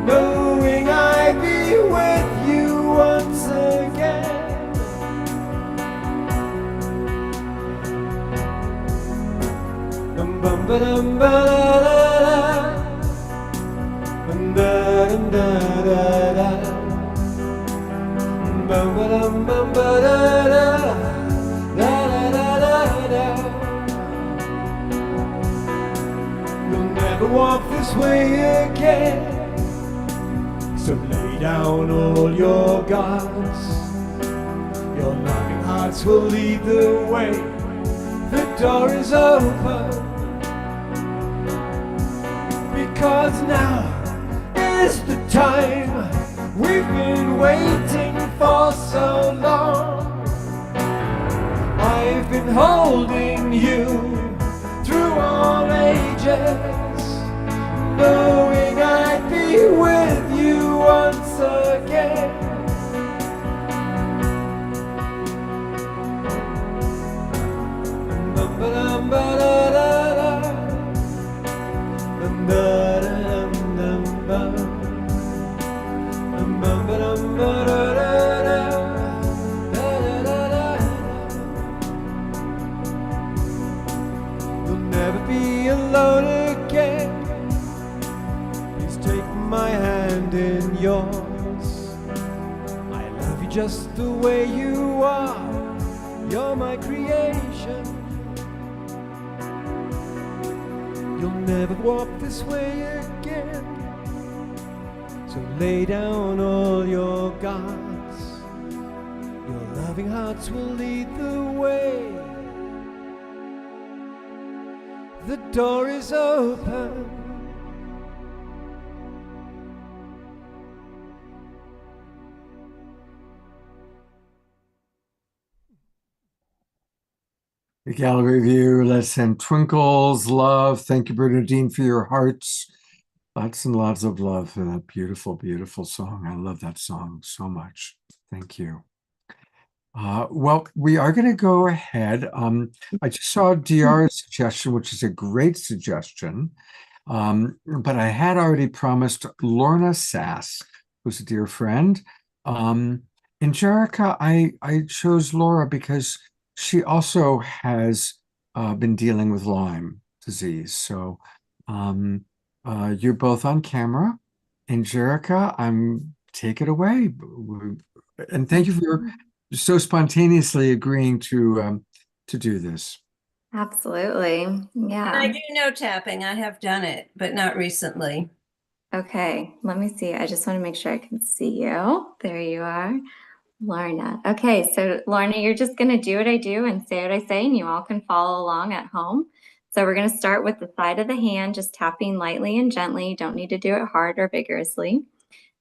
knowing I'd be with you once again. Bum bum ba dum ba da da da dum da da da. Bum ba dum bum ba da da da da da da. You'll never walk this way again. So lay down all your guards. Your loving hearts will lead the way. The door is open. Because now is the time we've been waiting for so long. I've been holding you through all ages, knowing I'd be with you once again. Bum ba dum ba da da da, bum da da dum dum bum, bum ba dum ba da da da, da da da da. You'll never be alone again. Please take my hand in yours. I love you just the way you are. You're my creation. You'll never walk this way again. So lay down all your guards. Your loving hearts will lead the way. The door is open. The gallery view, let's send twinkles, love. Thank you, Bernadine, for your hearts. Lots and lots of love for that beautiful, beautiful song. I love that song so much. Thank you. Well, we are going to go ahead. I just saw DR's suggestion, which is a great suggestion. But I had already promised Lorna Sass, who's a dear friend. Angelica, I chose Laura because she also has been dealing with Lyme disease. So you're both on camera. Angelica, take it away. And thank you for so spontaneously agreeing to do this. Absolutely. Yeah. And I do know tapping. I have done it, but not recently. Okay, let me see. I just want to make sure I can see you. There you are, Lorna. Okay, so Lorna, you're just going to do what I do and say what I say, and you all can follow along at home. So we're going to start with the side of the hand, just tapping lightly and gently. You don't need to do it hard or vigorously.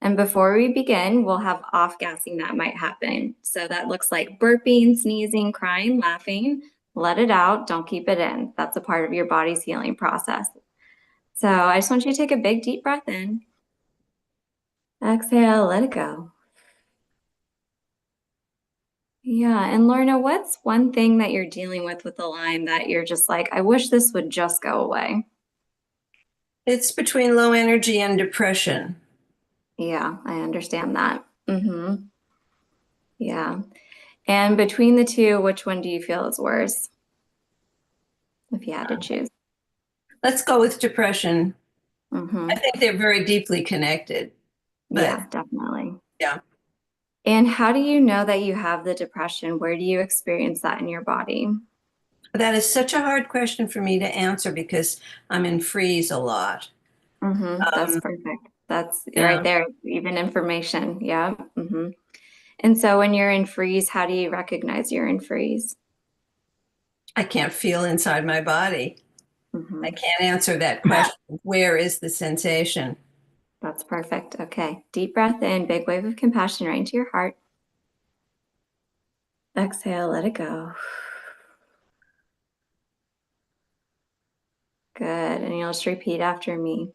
And before we begin, we'll have off-gassing that might happen. So that looks like burping, sneezing, crying, laughing. Let it out. Don't keep it in. That's a part of your body's healing process. So I just want you to take a big, deep breath in. Exhale, let it go. Yeah, and Lorna, what's one thing that you're dealing with the Lyme that you're just like, I wish this would just go away? It's between low energy and depression. Yeah, I understand that. Yeah. And between the two, which one do you feel is worse? If you had to choose. Let's go with depression. I think they're very deeply connected. Yeah, definitely. Yeah. And how do you know that you have the depression? Where do you experience that in your body? That is such a hard question for me to answer because I'm in freeze a lot. That's perfect. That's right there. Even information. Yeah. And so when you're in freeze, how do you recognize you're in freeze? I can't feel inside my body. Mhm. I can't answer that question. Where is the sensation? That's perfect. Okay. Deep breath in, big wave of compassion right into your heart. Exhale, let it go. Good. And you'll just repeat after me.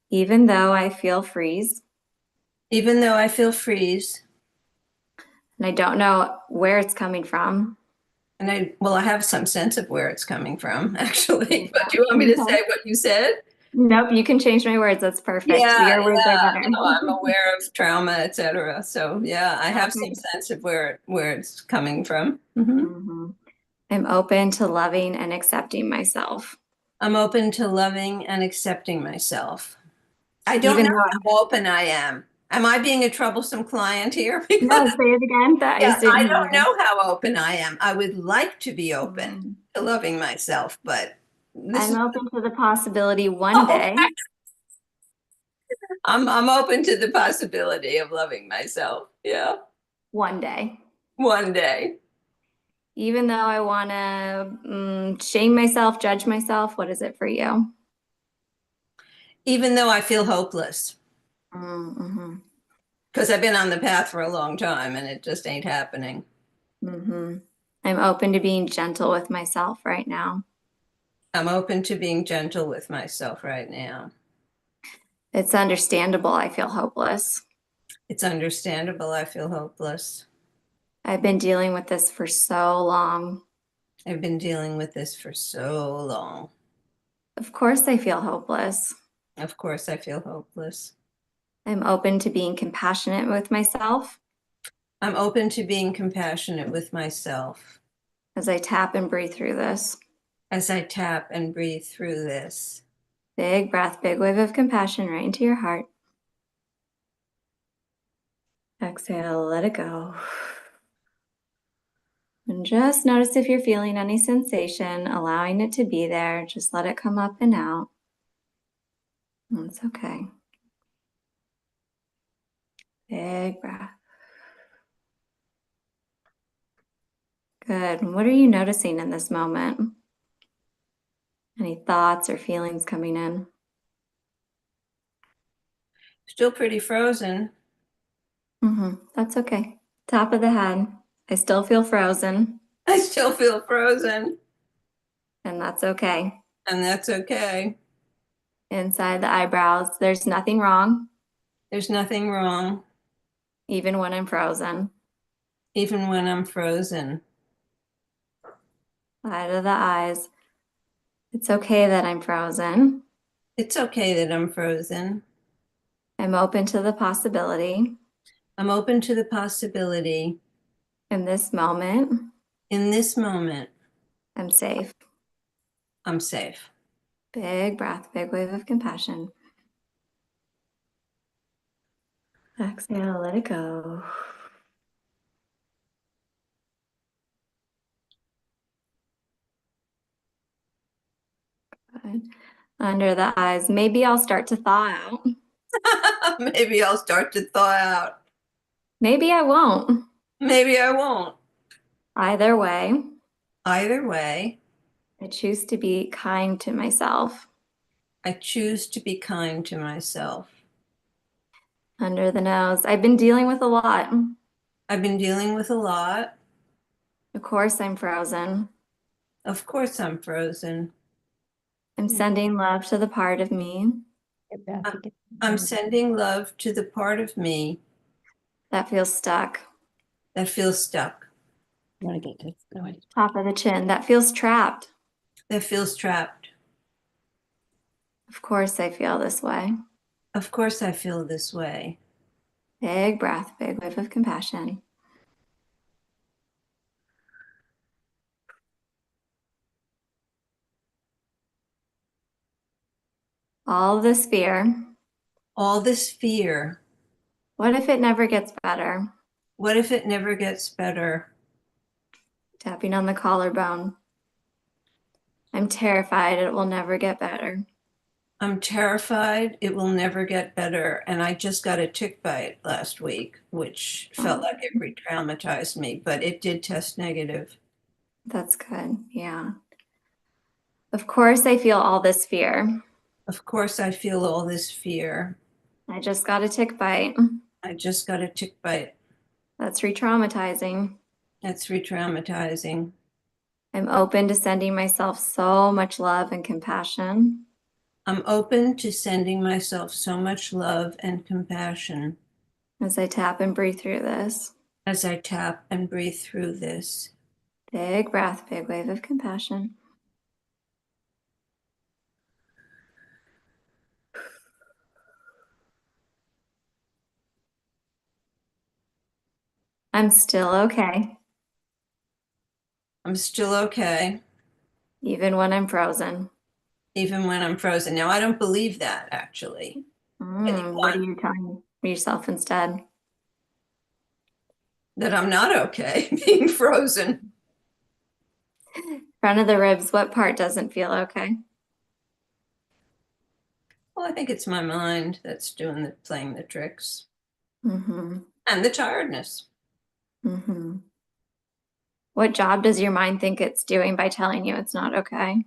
Even though I feel freeze, Even though I feel freeze, and I don't know where it's coming from. and I have some sense of where it's coming from, actually. But do you want me to say what you said? Nope, you can change my words. That's perfect. Yeah, Your words are better. you know, I'm aware of trauma, etc. So yeah, I have some Okay. sense of where it's coming from. Mhm. Mhm. I'm open to loving and accepting myself. I'm open to loving and accepting myself. I don't Even know though, how open I am. Am I being a troublesome client here? no, Because say it again. That I yeah, just didn't I hear don't you. know how open I am. I would like to be open Mm. to loving myself, but this I'm is open to the possibility one day, I'm open to the possibility of loving myself. Yeah. one day. One day. Even though I want to shame myself, judge myself, what is it for you? Even though I feel hopeless. Mm-hmm. Because I've been on the path for a long time and it just ain't happening. Mm-hmm. I'm open to being gentle with myself right now. I'm open to being gentle with myself right now. It's understandable I feel hopeless. It's understandable I feel hopeless. I've been dealing with this for so long. I've been dealing with this for so long. Of course I feel hopeless. Of course I feel hopeless. I'm open to being compassionate with myself I'm open to being compassionate with myself as I tap and breathe through this. as I tap and breathe through this. Big breath, big wave of compassion right into your heart. Exhale, let it go. And just notice if you're feeling any sensation, allowing it to be there. Just let it come up and out. That's okay. Big breath. Good. What are you noticing in this moment? Any thoughts or feelings coming in? Still pretty frozen. That's okay. Top of the head. I still feel frozen, I still feel frozen. and that's okay. And that's okay. Inside the eyebrows, there's nothing wrong, There's nothing wrong, even when I'm frozen. even when I'm frozen. Side of the eyes. It's okay that I'm frozen. It's okay that I'm frozen. I'm open to the possibility. I'm open to the possibility. In this moment, In this moment, I'm safe. I'm safe. Big breath, big wave of compassion. Exhale, let it go. Good. Under the eyes, maybe I'll start to thaw out. Maybe I'll start to thaw out. Maybe I won't. Maybe I won't. Either way, Either way, I choose to be kind to myself. I choose to be kind to myself. Under the nose, I've been dealing with a lot. I've been dealing with a lot. Of course, I'm frozen. Of course, I'm frozen. I'm sending love to the part of me I'm sending love to the part of me that feels stuck. that feels stuck, Top of the chin, that feels trapped. that feels trapped. Of course, I feel this way. Of course, I feel this way. Big breath, big wave of compassion. All this fear. All this fear. What if it never gets better? What if it never gets better? Tapping on the collarbone. I'm terrified it will never get better. I'm terrified it will never get better. And I just got a tick bite last week, which felt like it re-traumatized me, but it did test negative. That's good. Yeah. Of course, I feel all this fear. Of course, I feel all this fear. I just got a tick bite. I just got a tick bite. That's re-traumatizing. That's re-traumatizing. I'm open to sending myself so much love and compassion. I'm open to sending myself so much love and compassion As I tap and breathe through this. as I tap and breathe through this. Big breath, big wave of compassion. I'm still okay. I'm still okay, Even when I'm frozen. even when I'm frozen. Now, I don't believe that, actually. What are you telling yourself instead? That I'm not okay being frozen. Front of the ribs, what part doesn't feel okay? Well, I think it's my mind that's playing the tricks. Mm-hmm. And the tiredness. Mm-hmm. What job does your mind think it's doing by telling you it's not okay?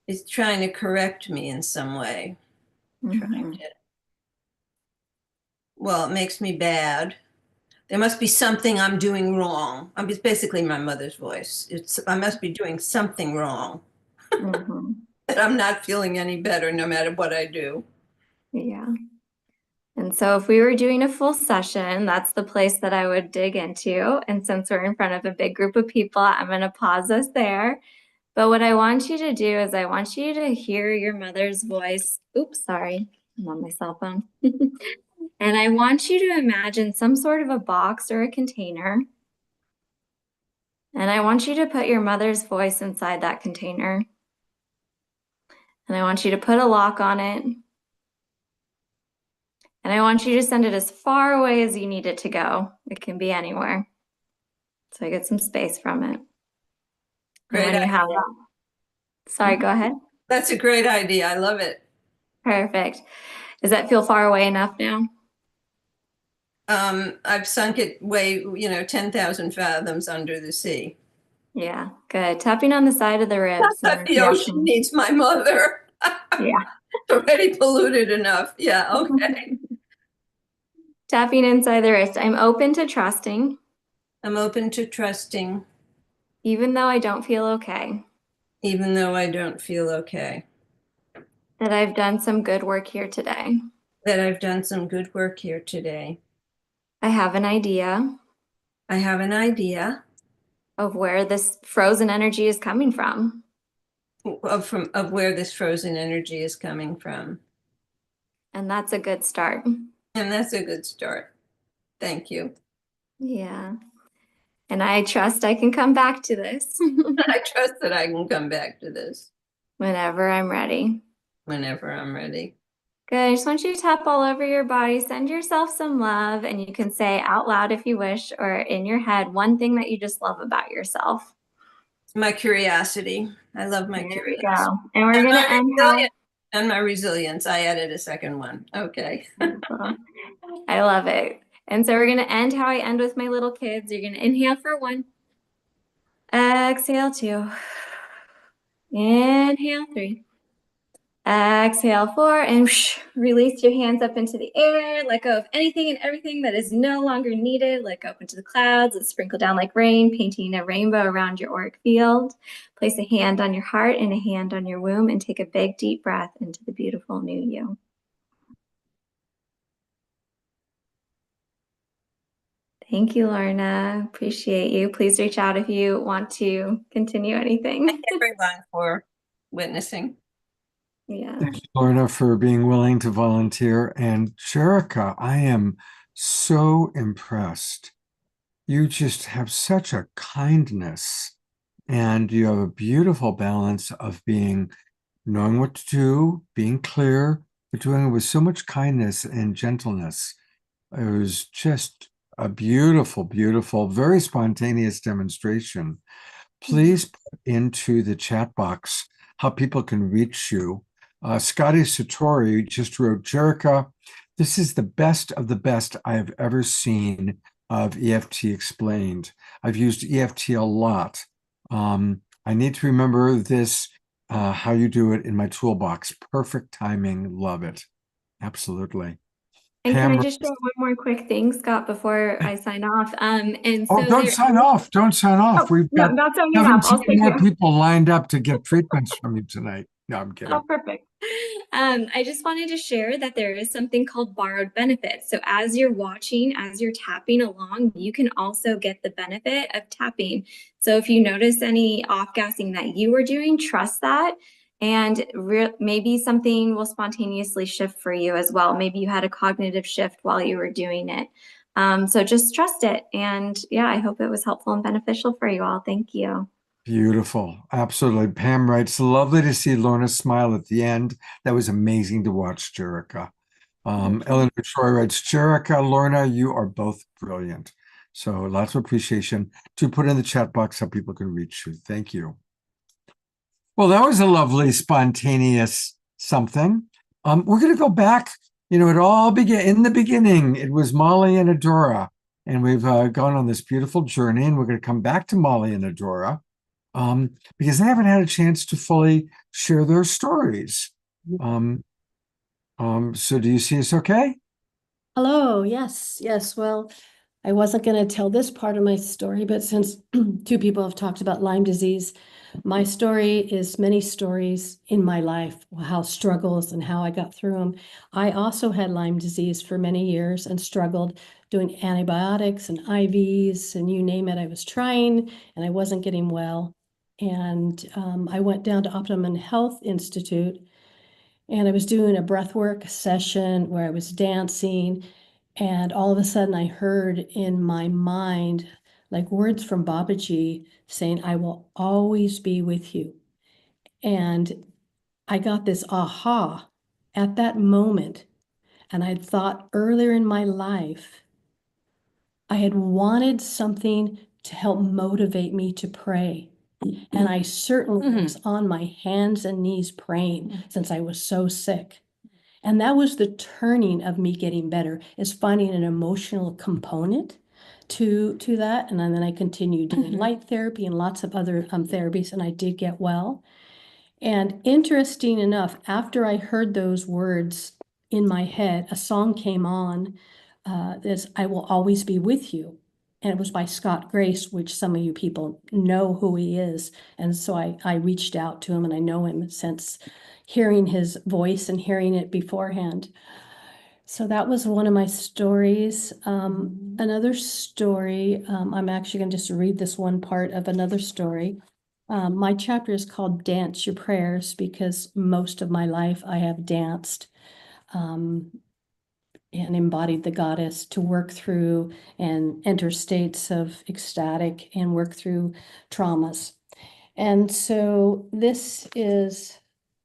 It's trying to correct me in some way. Mm-hmm. Well, it makes me bad. There must be something I'm doing wrong. It's basically my mother's voice. I must be doing something wrong. Mm-hmm. That I'm not feeling any better no matter what I do. Yeah. And so if we were doing a full session, that's the place that I would dig into. And since we're in front of a big group of people, I'm going to pause us there. But what I want you to do is I want you to hear your mother's voice. Oops, sorry, I'm on my cell phone. And I want you to imagine some sort of a box or a container. And I want you to put your mother's voice inside that container. And I want you to put a lock on it. And I want you to send it as far away as you need it to go. It can be anywhere. So I get some space from it. Great And when you have idea. that, sorry, go ahead. That's a great idea. I love it. Perfect. Does that feel far away enough now? I've sunk it way, 10,000 fathoms under the sea. Yeah, good. Tapping on the side of the ribs. The ocean needs my mother. Yeah. It's already polluted enough. Yeah, okay. Tapping inside the wrist. I'm open to trusting. I'm open to trusting. Even though I don't feel okay. Even though I don't feel okay. That I've done some good work here today. That I've done some good work here today. I have an idea. I have an idea. Of where this frozen energy is coming from. Of where this frozen energy is coming from. And that's a good start. And that's a good start. Thank you. Yeah. And I trust I can come back to this. I trust that I can come back to this. Whenever I'm ready. Whenever I'm ready. Good. I just want you to tap all over your body. Send yourself some love. And you can say out loud if you wish, or in your head, one thing that you just love about yourself. My curiosity. I love my curiosity. Go. And we're going to end. And my resilience. I added a second one. Okay. I love it. And so we're going to end how I end with my little kids. You're going to inhale for 1. Exhale 2. Inhale 3. Exhale 4. And release your hands up into the air. Let go of anything and everything that is no longer needed. Let go up into the clouds. Let's sprinkle down like rain, painting a rainbow around your auric field. Place a hand on your heart and a hand on your womb and take a big deep breath into the beautiful new you. Thank you, Lorna. Appreciate you. Please reach out if you want to continue anything. Thank everyone for witnessing. Yeah. Thank you, Lorna, for being willing to volunteer. And Jerica, I am so impressed. You just have such a kindness, and you have a beautiful balance of knowing what to do, being clear, but doing it with so much kindness and gentleness. It was just a beautiful, beautiful, very spontaneous demonstration. Please put into the chat box how people can reach you Scotty Satori just wrote, Jerica, this is the best of the best I have ever seen of EFT explained. I've used EFT a lot. I need to remember this, how you do it in my toolbox. Perfect timing. Love it. Absolutely. And can I Pam, just share one more quick thing, Scott, before I sign off? And oh, so don't there, sign off. Don't sign off. oh, We've no, got not signing off. I'll 17 stay more here. people lined up to get treatments from you tonight. No, I'm kidding. Oh, perfect. I just wanted to share that there is something called borrowed benefits. So as you're watching, as you're tapping along, you can also get the benefit of tapping. So if you notice any off-gassing that you were doing, trust that. And maybe something will spontaneously shift for you as well. Maybe you had a cognitive shift while you were doing it. So just trust it. And yeah, I hope it was helpful and beneficial for you all. Thank you. Beautiful. Absolutely. Pam writes, lovely to see Lorna smile at the end. That was amazing to watch, Jerica. Eleanor Troy writes, Jerica, Lorna, you are both brilliant. So lots of appreciation. To put in the chat box so people can reach you. Thank you. Well, that was a lovely, spontaneous something. We're going to go back. You know, it all began in the beginning. It was Molly and Adora, and we've gone on this beautiful journey, and we're going to come back to Molly and Adora because they haven't had a chance to fully share their stories. So do you see us okay? Hello, yes, yes. Well, I wasn't going to tell this part of my story, but since two people have talked about Lyme disease, my story is many stories in my life, how struggles and how I got through them. I also had Lyme disease for many years and struggled doing antibiotics and IVs and you name it. I was trying and I wasn't getting well. And I went down to Optimum Health Institute and I was doing a breathwork session where I was dancing. And all of a sudden, I heard in my mind, like words from Babaji saying, I will always be with you. And I got this aha at that moment. And I'd thought earlier in my life, I had wanted something to help motivate me to pray. And I certainly was on my hands and knees praying since I was so sick. And that was the turning of me getting better, is finding an emotional component to that. And then I continued doing light therapy and lots of other therapies, and I did get well. And interesting enough, after I heard those words in my head, a song came on, this I Will Always Be With You. And it was by Scott Grace, which some of you people know who he is. And so I reached out to him, and I know him since hearing his voice and hearing it beforehand. So that was one of my stories. Another story, I'm actually going to just read this one part of another story. My chapter is called Dance Your Prayers because most of my life I have danced and embodied the goddess to work through and enter states of ecstatic and work through traumas. And so this is,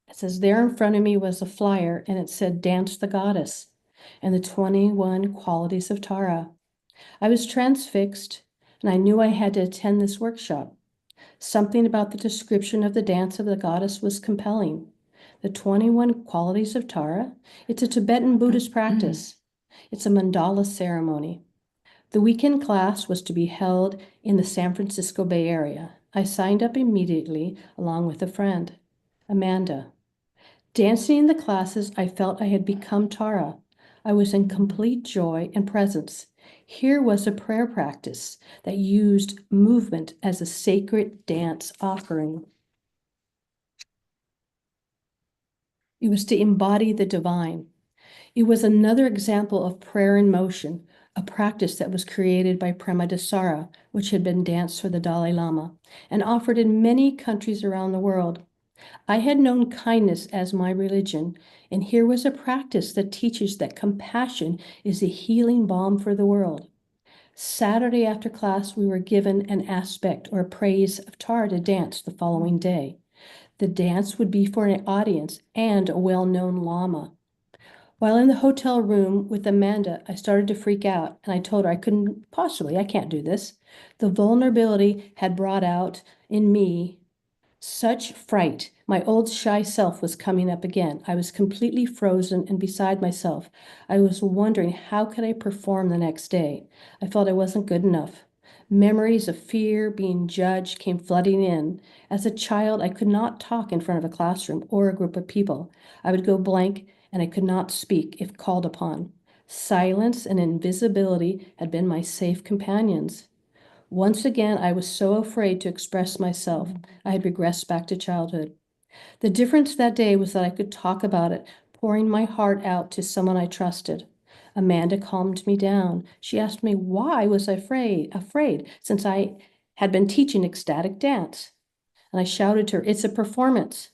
it says, there in front of me was a flyer and it said, Dance the Goddess and the 21 qualities of Tara. I was transfixed and I knew I had to attend this workshop. Something about the description of the dance of the goddess was compelling. The 21 qualities of Tara, it's a Tibetan Buddhist practice. It's a mandala ceremony. The weekend class was to be held in the San Francisco Bay Area. I signed up immediately along with a friend, Amanda. Dancing in the classes, I felt I had become Tara. I was in complete joy and presence. Here was a prayer practice that used movement as a sacred dance offering. It was to embody the divine. It was another example of prayer in motion, a practice that was created by Premadasara, which had been danced for the Dalai Lama, and offered in many countries around the world. I had known kindness as my religion, and here was a practice that teaches that compassion is a healing balm for the world. Saturday after class, we were given an aspect or praise of Tara to dance the following day. The dance would be for an audience and a well-known Lama. While in the hotel room with Amanda, I started to freak out, and I told her I can't do this. The vulnerability had brought out in me Such fright. My old shy self was coming up again. I was completely frozen and beside myself. I was wondering how could I perform the next day. I felt I wasn't good enough. Memories of fear, being judged, came flooding in. As a child, I could not talk in front of a classroom or a group of people. I would go blank and I could not speak if called upon. Silence and invisibility had been my safe companions. Once again, I was so afraid to express myself. I had regressed back to childhood. The difference that day was that I could talk about it, pouring my heart out to someone I trusted. Amanda calmed me down. She asked me why was I afraid since I had been teaching ecstatic dance. And I shouted to her, "It's a performance."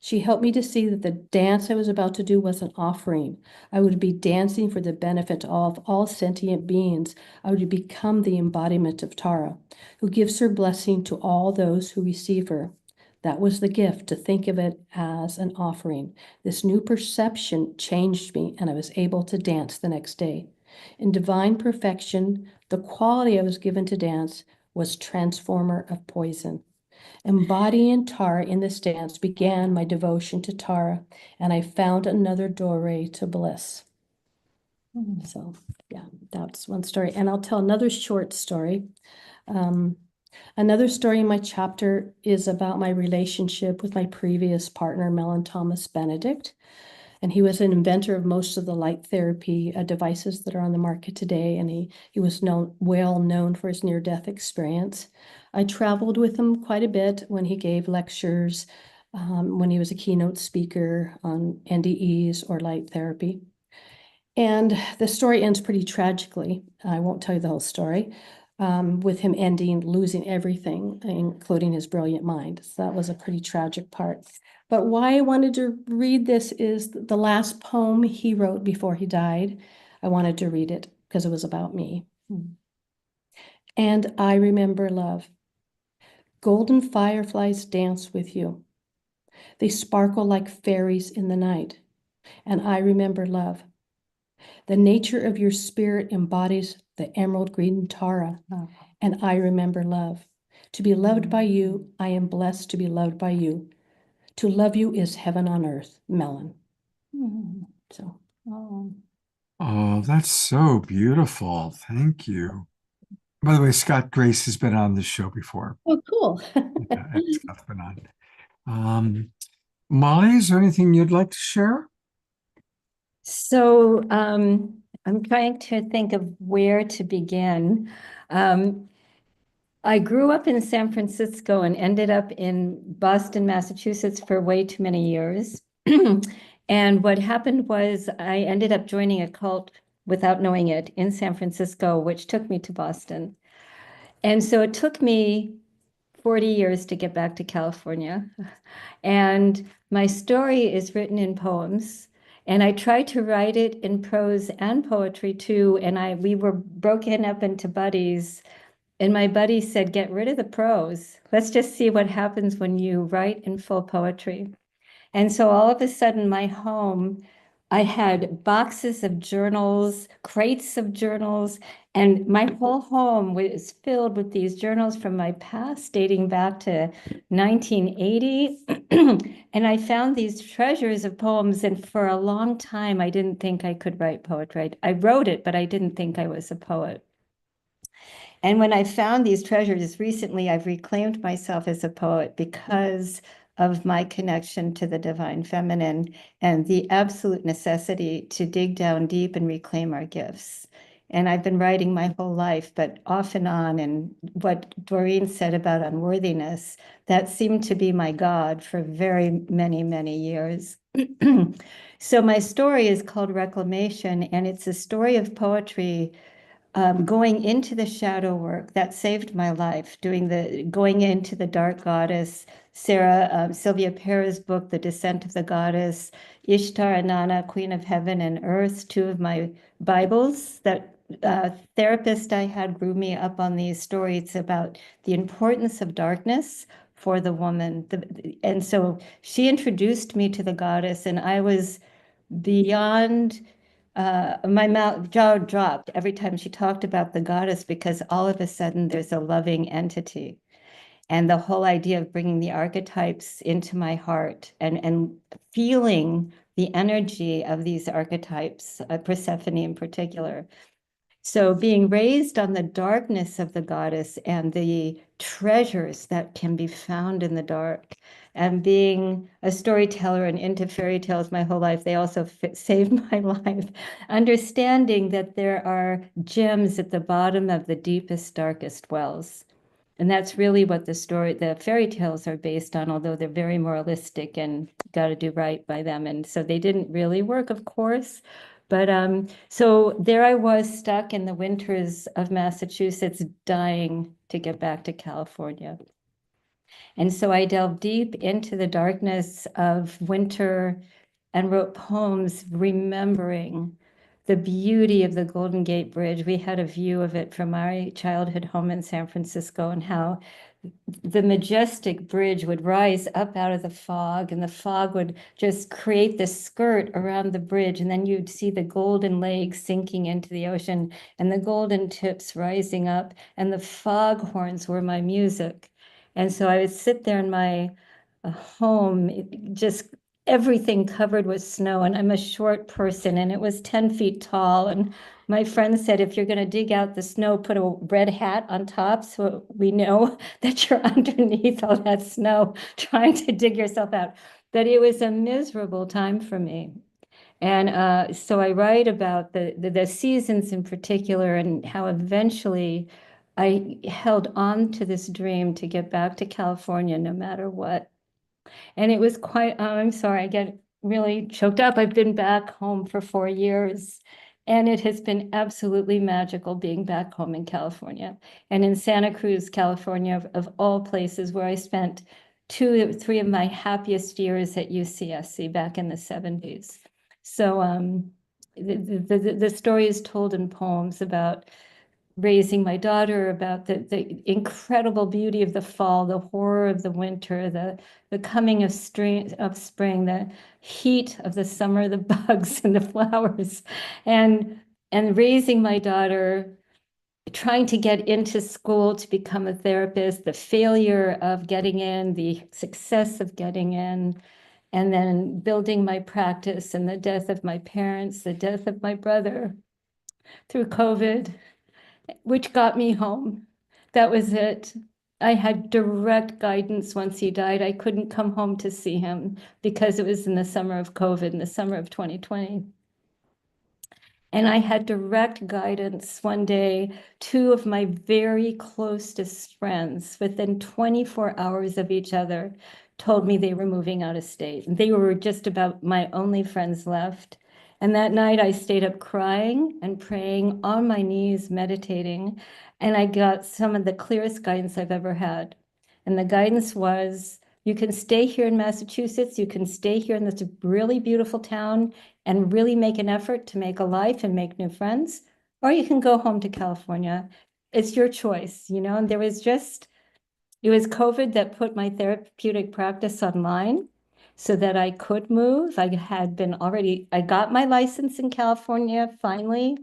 She helped me to see that the dance I was about to do was an offering. I would be dancing for the benefit of all sentient beings. I would become the embodiment of Tara, who gives her blessing to all those who receive her. That was the gift, to think of it as an offering. This new perception changed me, and I was able to dance the next day. In divine perfection, the quality I was given to dance was transformer of poison. Embodying Tara in this dance began my devotion to Tara, and I found another doorway to bliss. So, yeah, that's one story. And I'll tell another short story. Another story in my chapter is about my relationship with my previous partner, Mellon Thomas Benedict. And he was an inventor of most of the light therapy devices that are on the market today. And he was well known for his near-death experience. I traveled with him quite a bit when he gave lectures, when he was a keynote speaker on NDEs or light therapy. And the story ends pretty tragically. I won't tell you the whole story, with him losing everything, including his brilliant mind. So that was a pretty tragic part. But why I wanted to read this is the last poem he wrote before he died. I wanted to read it because it was about me. And I remember love. Golden fireflies dance with you. They sparkle like fairies in the night. And I remember love. The nature of your spirit embodies the emerald green Tara. And I remember love. To be loved by you, I am blessed to be loved by you. To love you is heaven on earth, Mellon. So, Oh, that's so beautiful. Thank you. By the way, Scott Grace has been on the show before. oh, cool. Yeah, Scott's been on. Molly, is there anything you'd like to share? So I'm trying to think of where to begin. I grew up in San Francisco and ended up in Boston, Massachusetts for way too many years. And what happened was I ended up joining a cult without knowing it in San Francisco, which took me to Boston. And so it took me 40 years to get back to California. And my story is written in poems. And I tried to write it in prose and poetry too. And we were broken up into buddies. And my buddy said, get rid of the prose. Let's just see what happens when you write in full poetry. And so all of a sudden, my home, I had boxes of journals, crates of journals, and my whole home was filled with these journals from my past, dating back to 1980. And I found these treasures of poems. And for a long time, I didn't think I could write poetry. I wrote it, but I didn't think I was a poet. And when I found these treasures recently, I've reclaimed myself as a poet because of my connection to the divine feminine and the absolute necessity to dig down deep and reclaim our gifts. And I've been writing my whole life, but off and on. And what Doreen said about unworthiness, that seemed to be my God for very many, many years. So my story is called Reclamation, and it's a story of poetry going into the shadow work that saved my life, going into the dark goddess, Sylvia Perez's book, The Descent of the Goddess, Ishtar Anana, Queen of Heaven and Earth, two of my Bibles. That therapist I had grew me up on these stories about the importance of darkness for the woman. And so she introduced me to the goddess, and I was beyond my jaw dropped every time she talked about the goddess, because all of a sudden there's a loving entity. And the whole idea of bringing the archetypes into my heart and feeling the energy of these archetypes, Persephone in particular. So being raised on the darkness of the goddess and the treasures that can be found in the dark, and being a storyteller and into fairy tales my whole life, they also saved my life. Understanding that there are gems at the bottom of the deepest, darkest wells. And that's really what the fairy tales are based on, although they're very moralistic and got to do right by them. And so they didn't really work, of course. But so there I was stuck in the winters of Massachusetts, dying to get back to California. And so I delved deep into the darkness of winter and wrote poems remembering the beauty of the Golden Gate Bridge. We had a view of it from my childhood home in San Francisco, and how the majestic bridge would rise up out of the fog, and the fog would just create this skirt around the bridge. And then you'd see the golden legs sinking into the ocean and the golden tips rising up, and the foghorns were my music. And so I would sit there in my home, just everything covered with snow, and I'm a short person, and it was 10 feet tall. And my friend said, if you're going to dig out the snow, put a red hat on top so we know that you're underneath all that snow trying to dig yourself out. But it was a miserable time for me. And so I write about the seasons in particular, and how eventually I held on to this dream to get back to California no matter what. And it was quite, I'm sorry, I get really choked up. I've been back home for 4 years, and it has been absolutely magical being back home in California, and in Santa Cruz, California, of all places, where I spent 2 or 3 of my happiest years at UCSC back in the 70s. So the story is told in poems about raising my daughter, about the incredible beauty of the fall, the horror of the winter, the coming of spring, the heat of the summer, the bugs and the flowers, and raising my daughter, trying to get into school to become a therapist, the failure of getting in, the success of getting in, and then building my practice, and the death of my parents, the death of my brother through COVID, which got me home. That was it. I had direct guidance once he died. I couldn't come home to see him because it was in the summer of COVID, in the summer of 2020. And I had direct guidance one day. 2 of my very closest friends, within 24 hours of each other, told me they were moving out of state. They were just about my only friends left. And that night I stayed up crying and praying on my knees, meditating, and I got some of the clearest guidance I've ever had. And the guidance was, you can stay here in Massachusetts, you can stay here in this really beautiful town and really make an effort to make a life and make new friends, or you can go home to California. It's your choice, you know. And there was just, it was COVID that put my therapeutic practice online so that I could move. I got my license in California finally,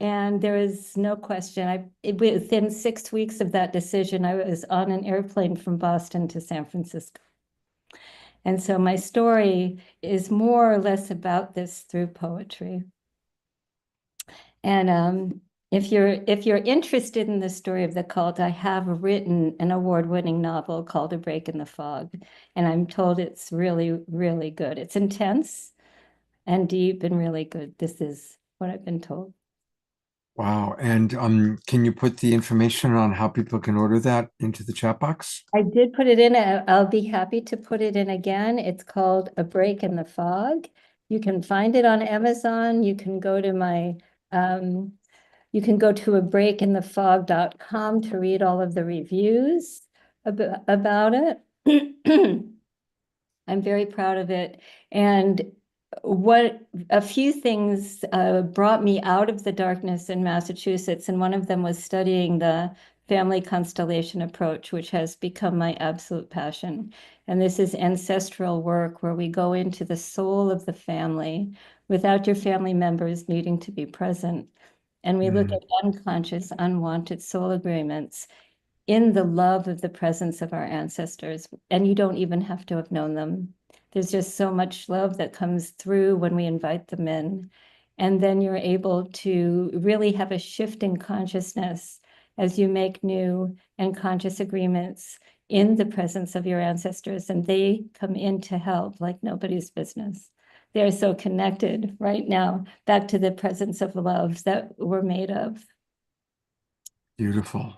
and there is no question. Within 6 weeks of that decision, I was on an airplane from Boston to San Francisco. And so my story is more or less about this through poetry. And if you're interested in the story of the cult, I have written an award-winning novel called A Break in the Fog, and I'm told it's really, really good. It's intense and deep and really good. This is what I've been told. Wow. And can you put the information on how people can order that into the chat box? I did put it in. I'll be happy to put it in again. It's called A Break in the Fog. You can find it on Amazon. You can go to my you can go to abreakinthefog.com to read all of the reviews about it. I'm very proud of it. And a few things brought me out of the darkness in Massachusetts, and one of them was studying the family constellation approach, which has become my absolute passion. And this is ancestral work where we go into the soul of the family without your family members needing to be present. And we look at unconscious, unwanted soul agreements. in the love of the presence of our ancestors. And you don't even have to have known them. There's just so much love that comes through when we invite them in. And then you're able to really have a shift in consciousness as you make new and conscious agreements in the presence of your ancestors, and they come in to help like nobody's business. They're so connected right now back to the presence of love that we're made of. Beautiful.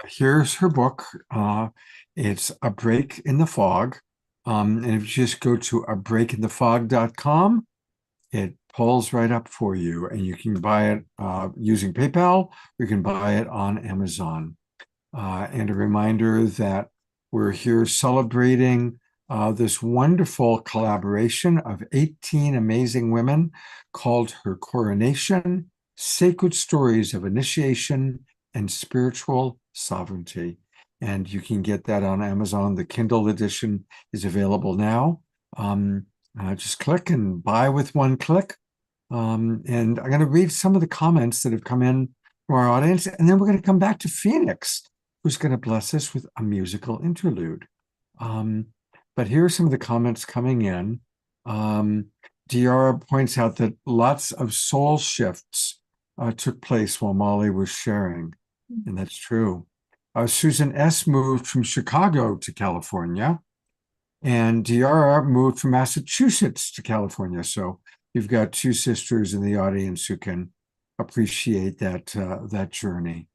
Here's her book. It's A Break in the Fog. And if you just go to abreakinthefog.com, it pulls right up for you, and you can buy it using PayPal. You can buy it on Amazon. And a reminder that we're here celebrating this wonderful collaboration of 18 amazing women called Her Coronation, Sacred Stories of Initiation and Spiritual Sovereignty. And you can get that on Amazon. The Kindle edition is available now. Just click and buy with one click. And I'm going to read some of the comments that have come in from our audience, and then we're going to come back to Phoenix, who's going to bless us with a musical interlude. But here are some of the comments coming in. Diara points out that lots of soul shifts took place while Molly was sharing, and that's true. Susan S. moved from Chicago to California, and Diara moved from Massachusetts to California. So you've got two sisters in the audience who can appreciate that journey.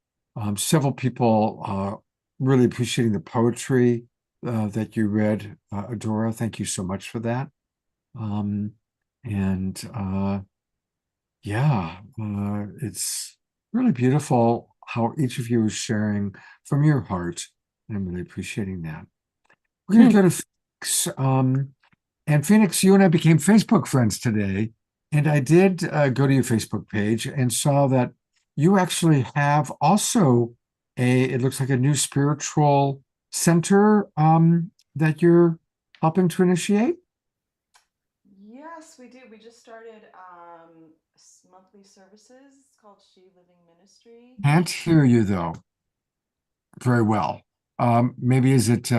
Several people really appreciating the poetry that you read, Adora. Thank you so much for that. It's really beautiful how each of you is sharing from your heart, and I'm really appreciating that. We're going to go to Phoenix. And Phoenix, you and I became Facebook friends today, and I did go to your Facebook page and saw that you actually have also it looks like a new spiritual center that you're helping to initiate. Yes, we do. We just started monthly services. It's called She Living Ministry. Can't hear you though very well. Maybe is it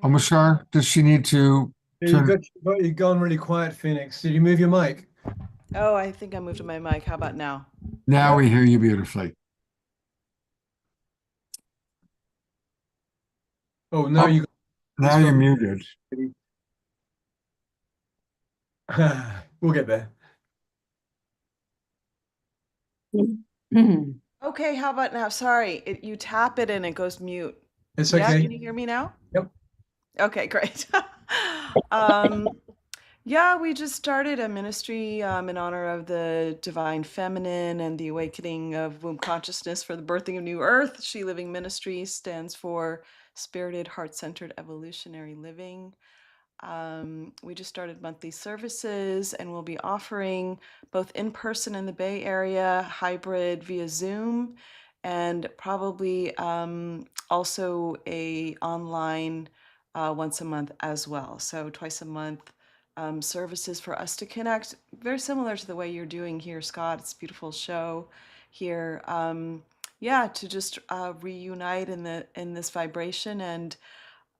Omashar? Does she need to turn? You've gone really quiet, Phoenix. Did you move your mic? Oh, I think I moved my mic. How about now? Now we hear you beautifully. Oh, now now you're muted. We'll get there. Okay, how about now? Sorry, you tap it and it goes mute. It's okay. Yeah, can you hear me now? Yep. Okay, great. Yeah, we just started a ministry in honor of the divine feminine and the awakening of womb consciousness for the birthing of new earth. She Living Ministry stands for Spirited, Heart-Centered Evolutionary Living. We just started monthly services, and we'll be offering both in person in the Bay Area, hybrid via Zoom, and probably also a online once a month as well. So twice a month services for us to connect, very similar to the way you're doing here, Scott. It's a beautiful show here. Yeah, to just reunite in this vibration. And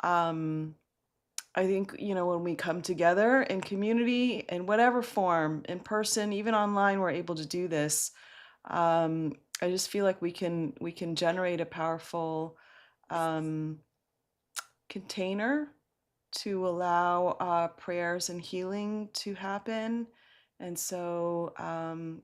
I think, when we come together in community, in whatever form, in person, even online, we're able to do this. I just feel like we can generate a powerful container to allow prayers and healing to happen. And so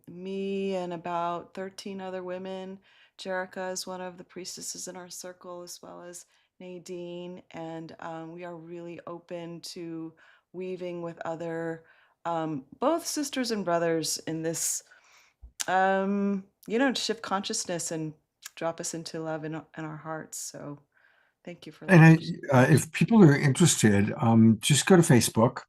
me and about 13 other women, Jerica is one of the priestesses in our circle, as well as Nadine, and we are really open to weaving with other, both sisters and brothers in this, to shift consciousness and drop us into love in our hearts. So thank you for that. And if people are interested, just go to Facebook,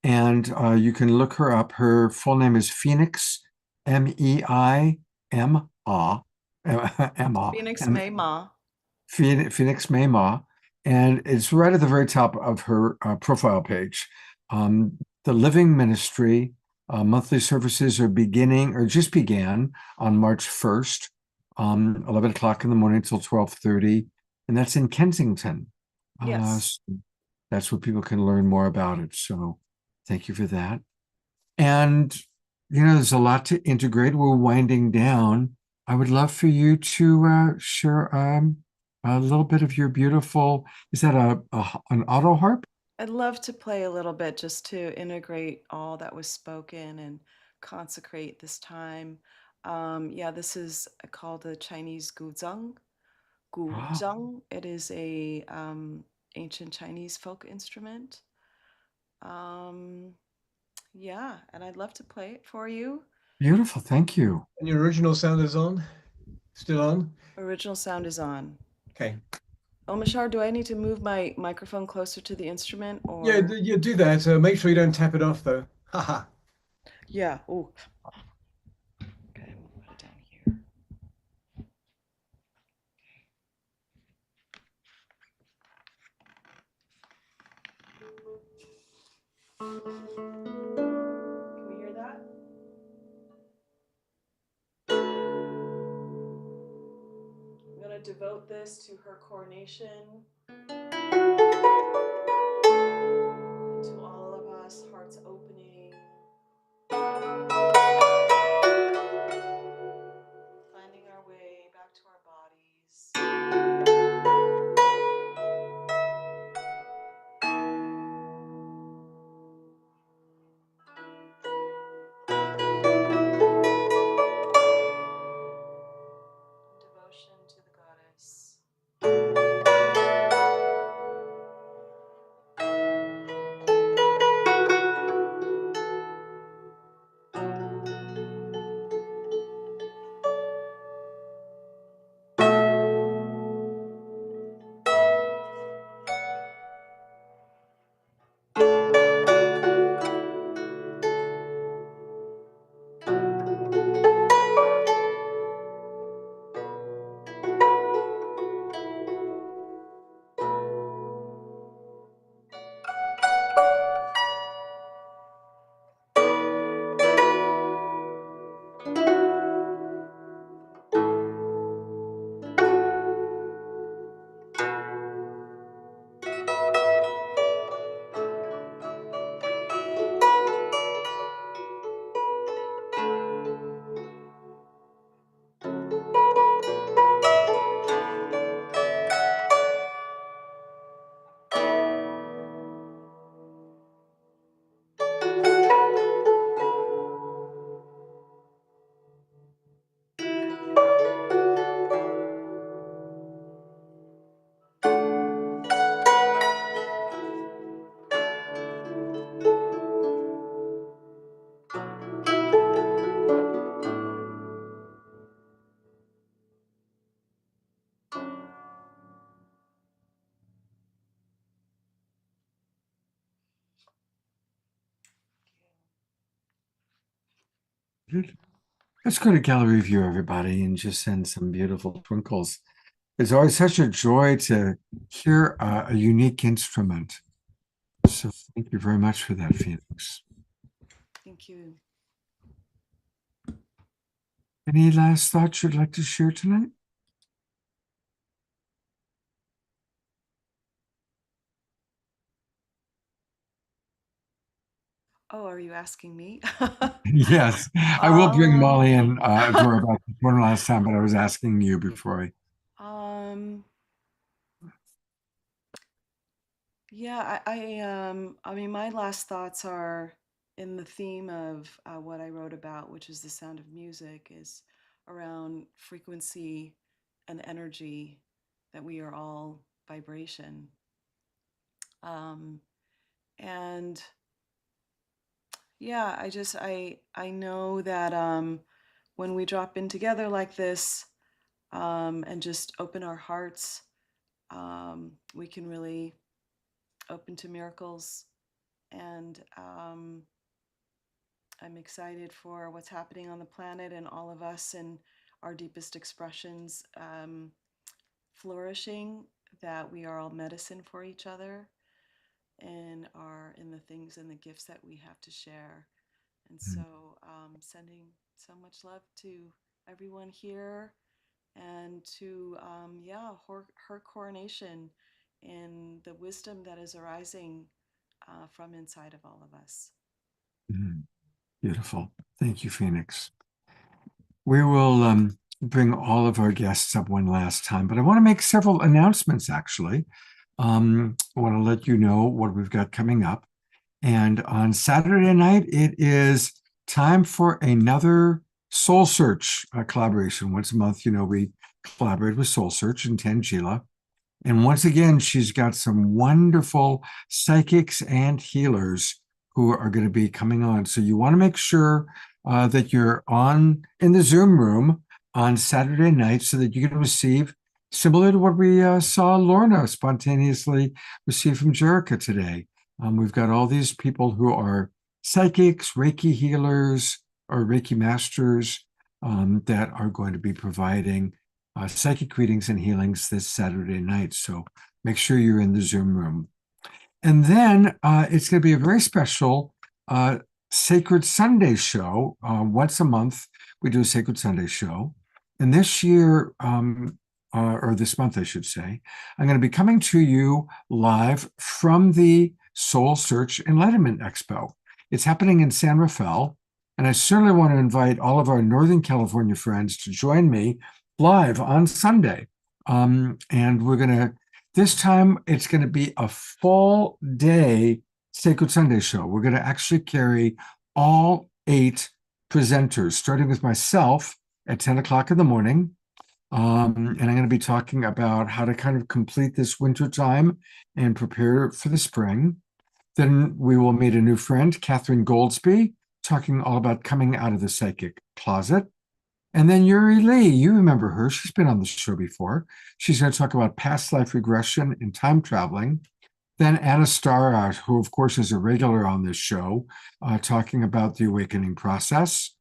and you can look her up. Her full name is Phoenix, Meima. Phoenix Meima. Phoenix Meima, and it's right at the very top of her profile page. The Living Ministry monthly services are just began on March 1st. 11 o'clock in the morning till 12:30, and that's in Kensington. Yes. So that's where people can learn more about it. So thank you for that. And, there's a lot to integrate. We're winding down. I would love for you to share a little bit of your beautiful, is that an auto harp? I'd love to play a little bit just to integrate all that was spoken and consecrate this time. Yeah, this is called the Chinese guzheng. Oh, Guzheng. It is a ancient Chinese folk instrument. Um, yeah, and I'd love to play it for you. beautiful. Thank you. And your original sound is on? Still on? Original sound is on. Okay. Omashar, do I need to move my microphone closer to the instrument Yeah, or? yeah, do that. Make sure you don't tap it off though. Haha. Yeah. Oh. Okay, we'll put it down here. Can we hear that? I'm going to devote this to her coronation and to all of us, hearts opening, finding our way back to our bodies. Devotion to the goddess. Good. Let's go to gallery view, everybody, and just send some beautiful twinkles. It's always such a joy to hear a unique instrument. So thank you very much for that, Felix. Thank you. Any last thoughts you'd like to share tonight? Oh, are you asking me? Yes, I will bring Molly Um, and Dora back one last time, but I was asking you before I. um, yeah, I mean, my last thoughts are in the theme of what I wrote about, which is the sound of music, is around frequency and energy, that we are all vibration. Um, and yeah, I know that when we drop in together like this and just open our hearts, we can really open to miracles. And I'm excited for what's happening on the planet and all of us and our deepest expressions flourishing, that we are all medicine for each other and are in the things and the gifts that we have to share. And so sending so much love to everyone here and to her coronation in the wisdom that is arising from inside of all of us. Beautiful. Thank you, Phoenix. We will bring all of our guests up one last time, but I want to make several announcements, actually. I want to let you know what we've got coming up. And on Saturday night, it is time for another Soul Search collaboration. Once a month, we collaborate with Soul Search and Tangela. And once again, she's got some wonderful psychics and healers who are going to be coming on. So you want to make sure that you're in the Zoom room on Saturday night so that you can receive, similar to what we saw Lorna spontaneously receive from Jerica today. We've got all these people who are psychics, Reiki healers, or Reiki masters that are going to be providing psychic readings and healings this Saturday night. So make sure you're in the Zoom room. And then it's going to be a very special Sacred Sunday show. Once a month, we do a Sacred Sunday show. And this year, or this month, I should say, I'm going to be coming to you live from the Soul Search Enlightenment Expo. It's happening in San Rafael. And I certainly want to invite all of our Northern California friends to join me live on Sunday. And we're going to, this time, it's going to be a full day Sacred Sunday show. We're going to actually carry all 8 presenters, starting with myself at 10 o'clock in the morning. And I'm going to be talking about how to kind of complete this winter time and prepare for the spring. Then we will meet a new friend, Catherine Goldsby, talking all about coming out of the psychic closet. And then Yuri Lee, you remember her. She's been on the show before. She's going to talk about past life regression and time traveling. Then Anna Starr, who of course is a regular on this show, talking about the awakening process.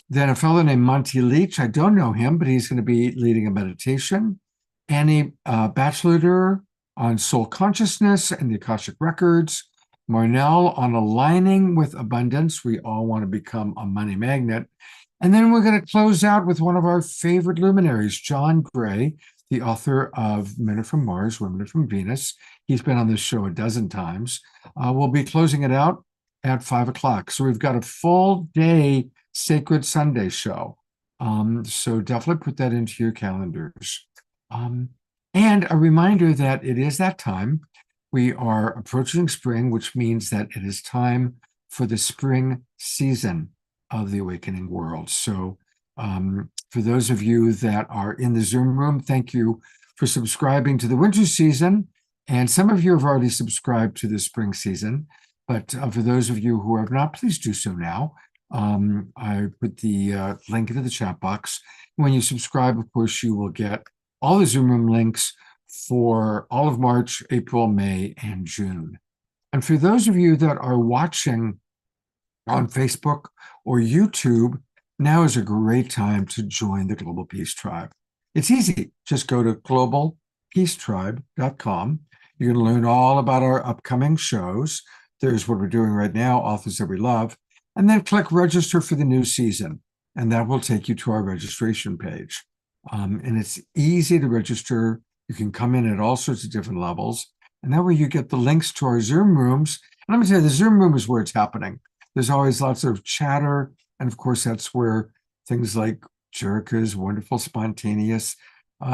Then a fellow named Monty Leach, I don't know him, but he's going to be leading a meditation. Annie Batchelder on soul consciousness and the Akashic Records. Marnell on aligning with abundance. We all want to become a money magnet. And then we're going to close out with one of our favorite luminaries, John Gray, the author of Men Are From Mars, Women Are From Venus. He's been on this show a dozen times. We'll be closing it out at 5 o'clock. So we've got a full day Sacred Sunday show. So definitely put that into your calendars. And a reminder that it is that time. We are approaching spring, which means that it is time for the spring season of the awakening world. So for those of you that are in the Zoom room, thank you for subscribing to the winter season. And some of you have already subscribed to the spring season. But for those of you who have not, please do so now. I put the link into the chat box. When you subscribe, of course, you will get all the Zoom room links for all of March, April, May, and June. And for those of you that are watching on Facebook or YouTube, now is a great time to join the Global Peace Tribe. It's easy. Just go to globalpeacetribe.com. You're going to learn all about our upcoming shows. There's what we're doing right now, Authors That We Love. And then click register for the new season. And that will take you to our registration page. And it's easy to register. You can come in at all sorts of different levels. And that way you get the links to our Zoom rooms. And let me tell you, the Zoom room is where it's happening. There's always lots of chatter. And of course, that's where things like Jerica's wonderful spontaneous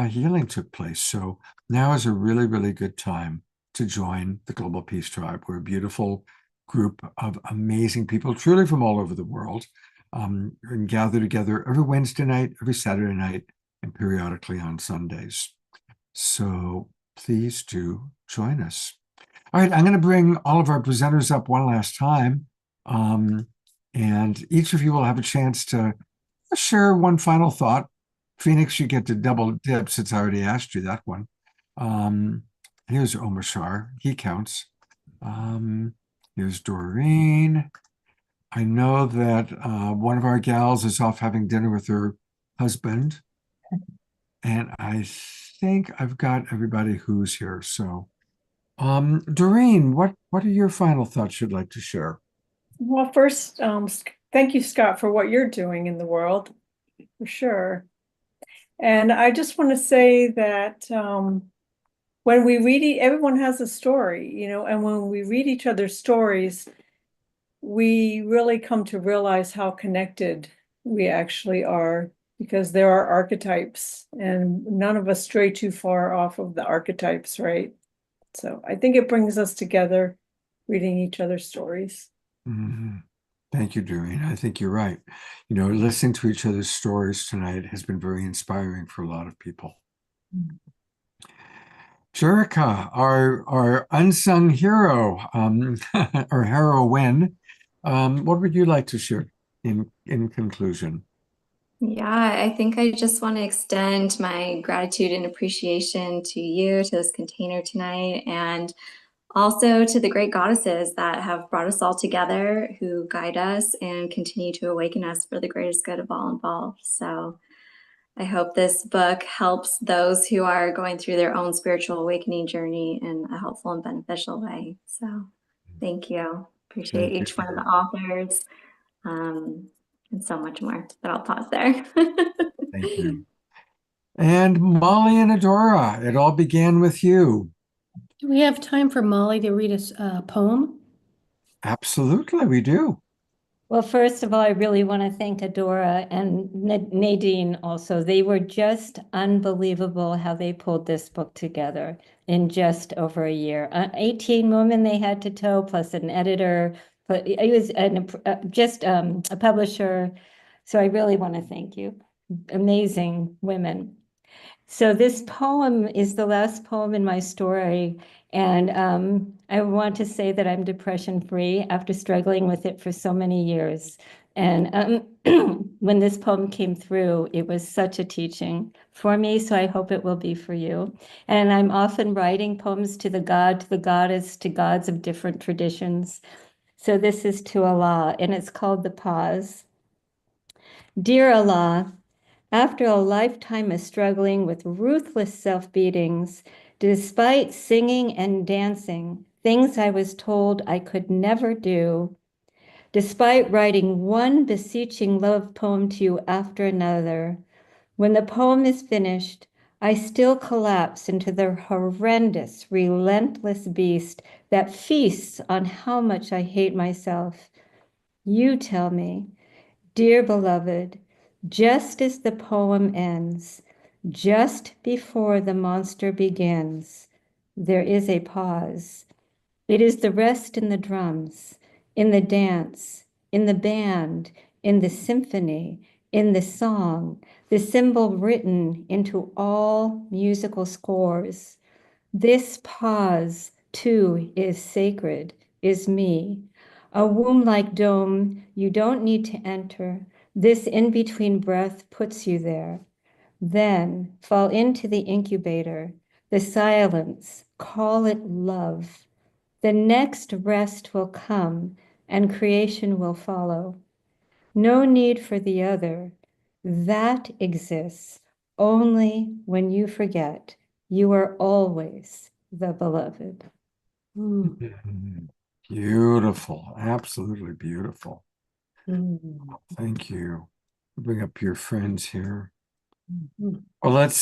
healing took place. So now is a really, really good time to join the Global Peace Tribe. We're a beautiful group of amazing people, truly from all over the world, and gather together every Wednesday night, every Saturday night, and periodically on Sundays. So please do join us. All right, I'm going to bring all of our presenters up one last time. And each of you will have a chance to share one final thought. Phoenix, you get to double dip since I already asked you that one. Here's Omar Shar. He counts. Here's Doreen. I know that one of our gals is off having dinner with her husband. And I think I've got everybody who's here. So, Doreen, what are your final thoughts you'd like to share? Well, first, thank you, Scott, for what you're doing in the world, for sure. And I just want to say that when we read, everyone has a story, you know, and when we read each other's stories, we really come to realize how connected we actually are, because there are archetypes and none of us stray too far off of the archetypes, right? So I think it brings us together reading each other's stories. Mhm. Thank you, Doreen. I think you're right. You know, listening to each other's stories tonight has been very inspiring for a lot of people. Jerica, our unsung hero, or heroine, what would you like to share in conclusion? Yeah, I think I just want to extend my gratitude and appreciation to you, to this container tonight, and also to the great goddesses that have brought us all together, who guide us and continue to awaken us for the greatest good of all involved. So I hope this book helps those who are going through their own spiritual awakening journey in a helpful and beneficial way. So thank you. Appreciate Thank you, each one of the Jerica. authors, and so much more. But I'll pause there. Thank you. And Molly and Adora, it all began with you. Do we have time for Molly to read us a poem? Absolutely, we do. Well, first of all, I really want to thank Adora and Nadine also. They were just unbelievable how they pulled this book together in just over a year. 18 women they had to tow, plus an editor, but it was just a publisher. So I really want to thank you. Amazing women. So this poem is the last poem in my story. And I want to say that I'm depression-free after struggling with it for so many years. And when this poem came through, it was such a teaching for me, so I hope it will be for you. And I'm often writing poems to the god, to the goddess, to gods of different traditions. So this is to Allah, and it's called The Pause. Dear Allah, after a lifetime of struggling with ruthless self-beatings, despite singing and dancing, things I was told I could never do, despite writing one beseeching love poem to you after another, when the poem is finished, I still collapse into the horrendous, relentless beast that feasts on how much I hate myself. You tell me, dear beloved, just as the poem ends, just before the monster begins, there is a pause. It is the rest in the drums, in the dance, in the band, in the symphony, in the song, the symbol written into all musical scores. This pause, too, is sacred, is me. A womb-like dome you don't need to enter. This in-between breath puts you there. Then fall into the incubator, the silence, call it love. The next rest will come and creation will follow. No need for the other. That exists only when you forget you are always the beloved. Beautiful, absolutely beautiful. Mm. Thank you. Bring up your friends here. Mhm. Well, let's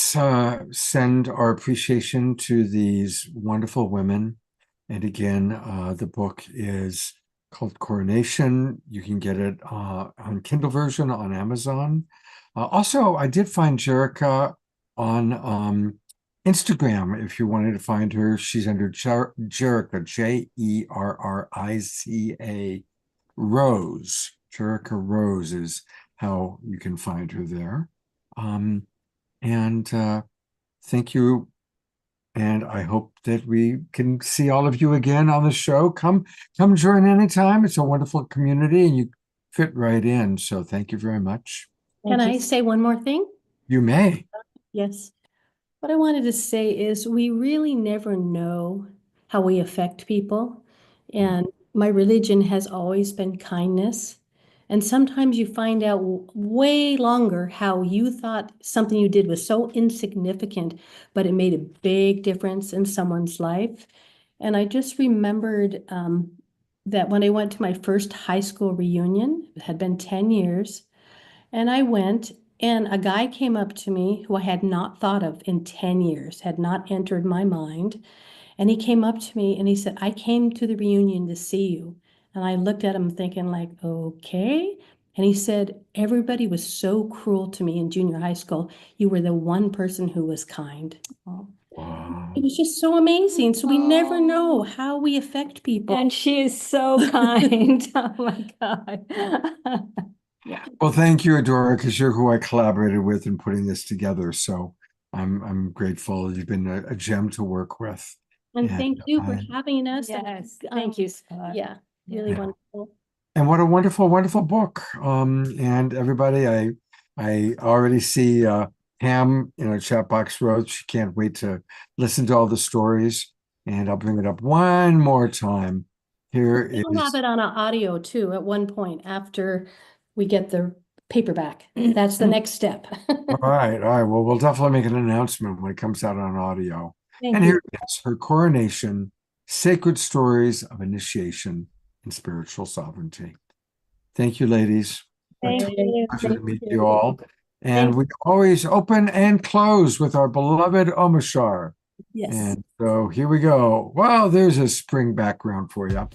send our appreciation to these wonderful women. And again, the book is called Coronation. You can get it on Kindle version on Amazon. Also, I did find Jerica on Instagram. If you wanted to find her, she's under Jerica, Jerrica Rose. Jerica Rose is how you can find her there. And thank you. And I hope that we can see all of you again on the show. Come join anytime. It's a wonderful community and you fit right in. So thank you very much. Can Thank you. I say one more thing? You may. Yes. What I wanted to say is we really never know how we affect people. And my religion has always been kindness. And sometimes you find out way longer how you thought something you did was so insignificant, but it made a big difference in someone's life. And I just remembered that when I went to my first high school reunion, it had been 10 years, and I went And a guy came up to me who I had not thought of in 10 years, had not entered my mind. And he came up to me and he said, I came to the reunion to see you. And I looked at him thinking like, okay. And he said, everybody was so cruel to me in junior high school. You were the one person who was kind. Oh. Wow. It was just so amazing. So we never know how we affect people. And she is so kind. Oh my God. Yeah. Well, thank you, Adora, because you're who I collaborated with in putting this together. So I'm grateful. You've been a gem to work with. And thank you for having us. Yes. Thank you, Scott. Yeah, really Yeah. wonderful. And what a wonderful, wonderful book. And everybody, I already see Pam in our chat box wrote she can't wait to listen to all the stories. And I'll bring it up one more time. Here We'll have is it on an audio too at one point after we get the paperback. That's the next step. all right. Well, we'll definitely make an announcement when it comes out on audio. Thank And you. here it is, Her Coronation, Sacred Stories of Initiation and Spiritual Sovereignty. Thank you, ladies. Thank you. Pleasure to Thank meet you. you all. And Thank we always open and close with our beloved Omashar. Yes. And so here we go. Well, there's a spring background for you.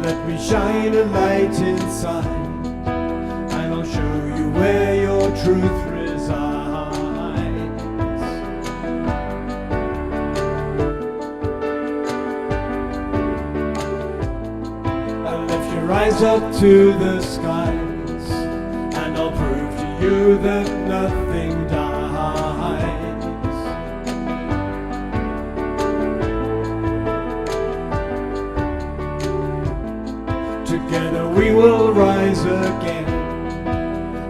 Let me shine a light inside, and I'll show you where your truth resides. I'll lift your eyes up to the skies, and I'll prove to you that nothing dies. Together we will rise again,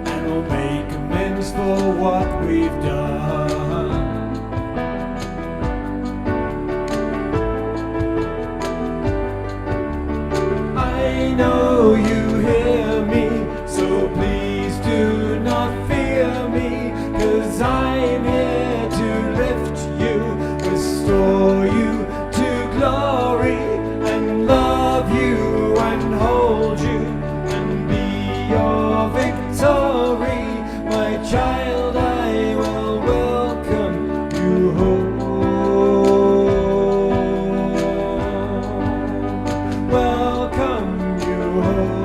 and we'll make amends for what we've done. I know you hear me, so please do not fear me, 'cause I'm here to lift you, restore you to glory, and love you and hold you and be your victory. My child, I will welcome you home. Welcome you home.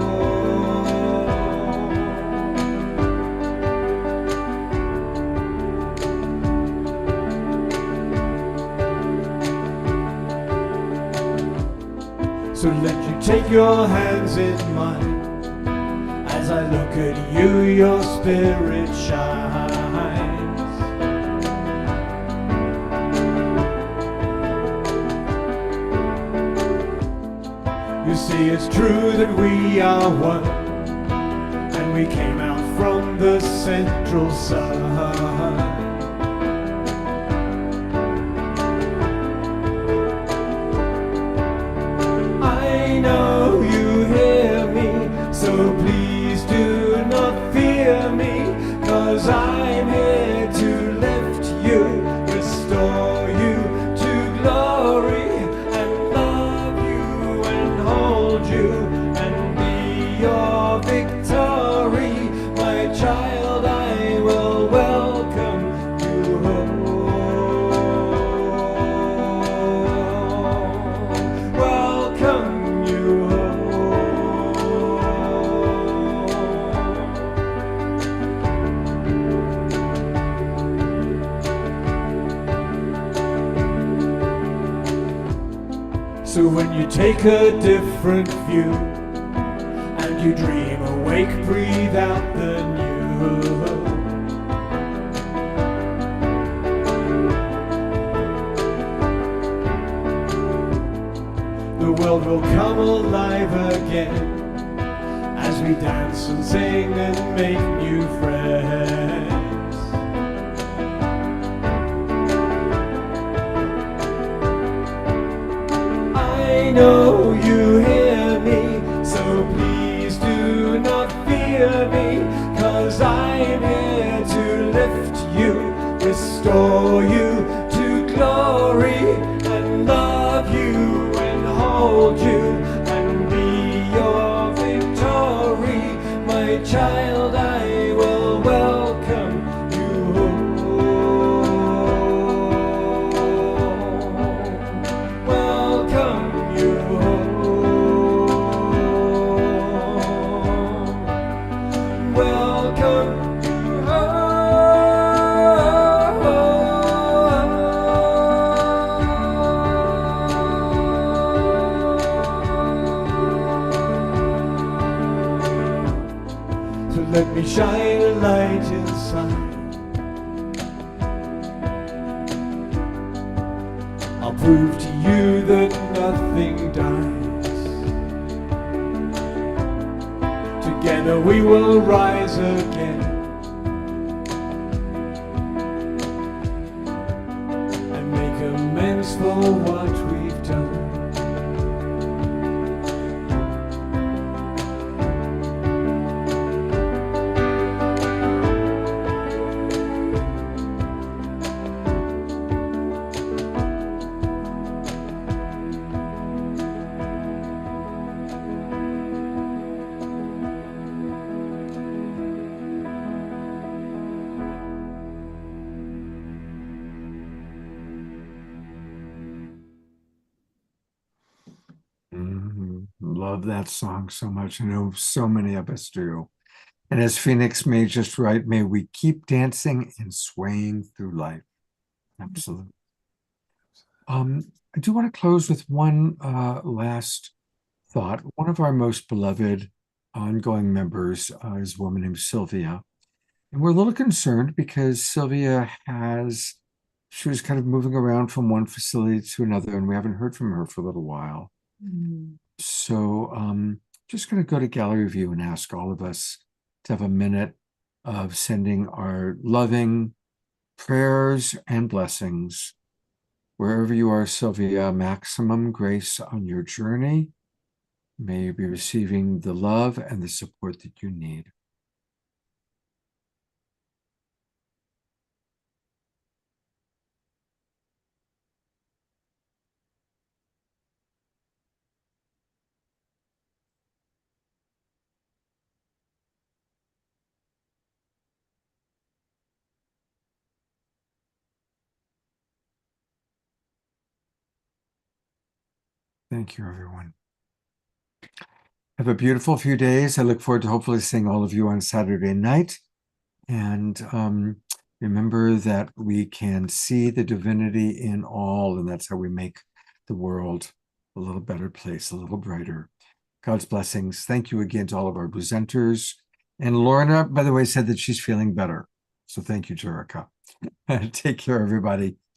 So let you take your hands in mine, as I look at you, your spirit shines. You see, it's true that we are one, and we came out from the central sun. I know you hear me, so please do not fear me, 'cause I'm here to lift you, restore you to glory, and love you and hold you and be your victory. My child, I will welcome you home. Welcome you home. So when you take a different view, and you dream awake, breathe out the new. The world will come alive again, as we dance and sing and make new friends. know you hear me, so please do not fear me, 'cause I'm here to lift you, restore you to glory, and love you and hold you and be your victory. My child, I will welcome you home. Welcome you home. Welcome you home. So let me shine a light inside. I'll prove to you that nothing dies. Together we will rise again and make amends for what we've done. Love that song so much. I know so many of us do. And as Phoenix may just write, may we keep dancing and swaying through life. Absolutely. I do want to close with one last thought. One of our most beloved ongoing members is a woman named Sylvia. And we're a little concerned because Sylvia she was kind of moving around from one facility to another, and we haven't heard from her for a little while. So just going to go to gallery view and ask all of us to have a minute of sending our loving prayers and blessings. Wherever you are, Sylvia, maximum grace on your journey. May you be receiving the love and the support that you need. Thank you, everyone. Have a beautiful few days. I look forward to hopefully seeing all of you on Saturday night. And remember that we can see the divinity in all, and that's how we make the world a little better place, a little brighter. God's blessings. Thank you again to all of our presenters. And Lorna, by the way, said that she's feeling better. So thank you, Jerica. Take care, everybody.